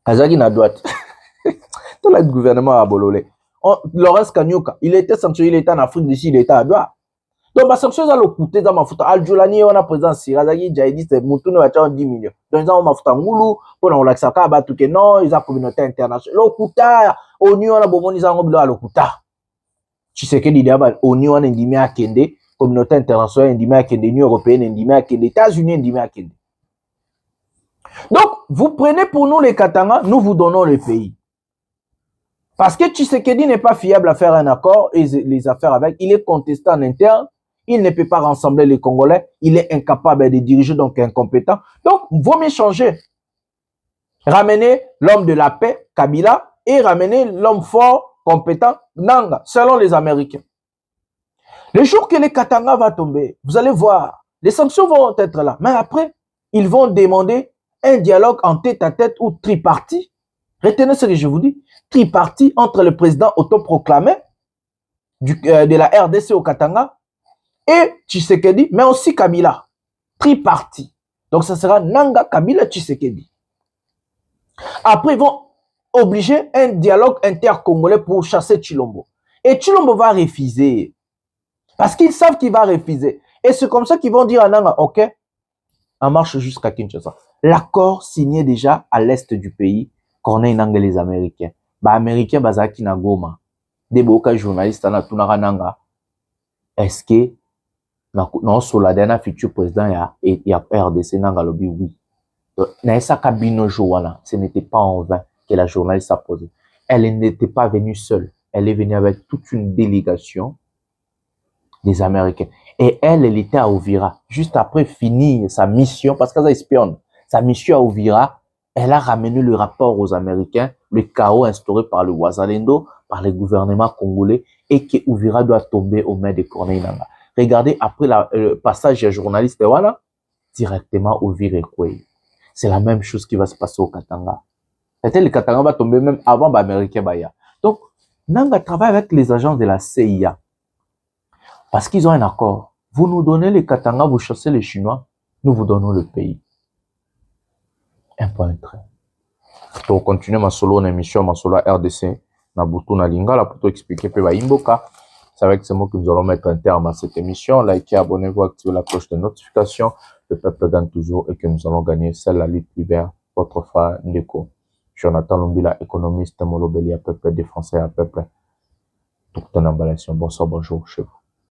Azaki na droite. Tout le gouvernement a bololé. Laurence Kanyuka, il était sanctionné, il était en Afrique du Sud, il était à droite. Donc, les sanctions ont coûté dans ma photo. Al-Julani, on a présent Sirazaki, Jaïdi, c'est Moutoune, on a 10 millions. Donc, ils ont ma photo Moulou, pour on l'a saka, Batouke, non, ils ont la communauté internationale. L'Okuta, ONU, on a bon, ils ont un l'Okuta. Tu sais que l'idée, ONU, on a indimé à Kende, communauté internationale, indimé à Kende, Union européenne, indimé à Kende, États-Unis, indimé à Kende. Donc, vous prenez pour nous les Katanga, nous vous donnons le pays. Parce que Tshisekedi n'est pas fiable à faire un accord et les affaires avec, il est contesté en interne. Il ne peut pas rassembler les Congolais. Il est incapable de diriger, donc incompétent. Donc, il vaut mieux changer. Ramener l'homme de la paix, Kabila, et ramener l'homme fort, compétent, Nanga, selon les Américains. Le jour que les Katanga va tomber, vous allez voir, les sanctions vont être là. Mais après, ils vont demander un dialogue en tête-à-tête ou tripartite. Retenez ce que je vous dis. Tripartite entre le président autoproclamé de la RDC au Katanga et Tshisekedi, mais aussi Kabila. Tripartite. Donc, ça sera Nanga, Kabila, Tshisekedi. Après, ils vont obliger un dialogue intercongolais pour chasser Tshilombo. Et Tshilombo va refuser. Parce qu'ils savent qu'il va refuser. Et c'est comme ça qu'ils vont dire à Nanga, OK, on marche jusqu'à Kinshasa. L'accord signé déjà à l'est du pays, qu'on ait Nanga les Américains. Bah, Américains, Bazaki na Goma. Des boka journalistes, na tunara Nanga. Est-ce que non, sur la dernière futur président, il y a RDC Nanga lobby, oui. Ce n'était pas en vain que la journaliste a posé. Elle n'était pas venue seule. Elle est venue avec toute une délégation des Américains. Et elle était à Uvira. Juste après finir sa mission, parce qu'elle espionne, sa mission à Uvira, elle a ramené le rapport aux Américains, le chaos instauré par le Ouazalendo, par le gouvernement congolais, et que Uvira doit tomber aux mains de Corneille Nangaa. Regardez, après le passage des journalistes, voilà, directement au Virekwe. C'est la même chose qui va se passer au Katanga. Le Katanga va tomber même avant l'Américain Baya. Donc, Nanga travaille avec les agents de la CIA. Parce qu'ils ont un accord. Vous nous donnez les Katanga, vous chassez les Chinois, nous vous donnons le pays. Un point très. Pour continuer ma solo en émission, ma solo RDC, Nabutu Nalinga, pour expliquer peu Imboka. C'est avec ces mots que nous allons mettre un terme à cette émission. Likez, abonnez-vous, activez la cloche de notification. Le peuple gagne toujours et que nous allons gagner. C'est la lutte libère. Votre frère Ndeko. Jonathan Lumbila, économiste, Molo Belia, peuple des Français à peuple. Tout en emballation. Bonsoir, bonjour chez vous.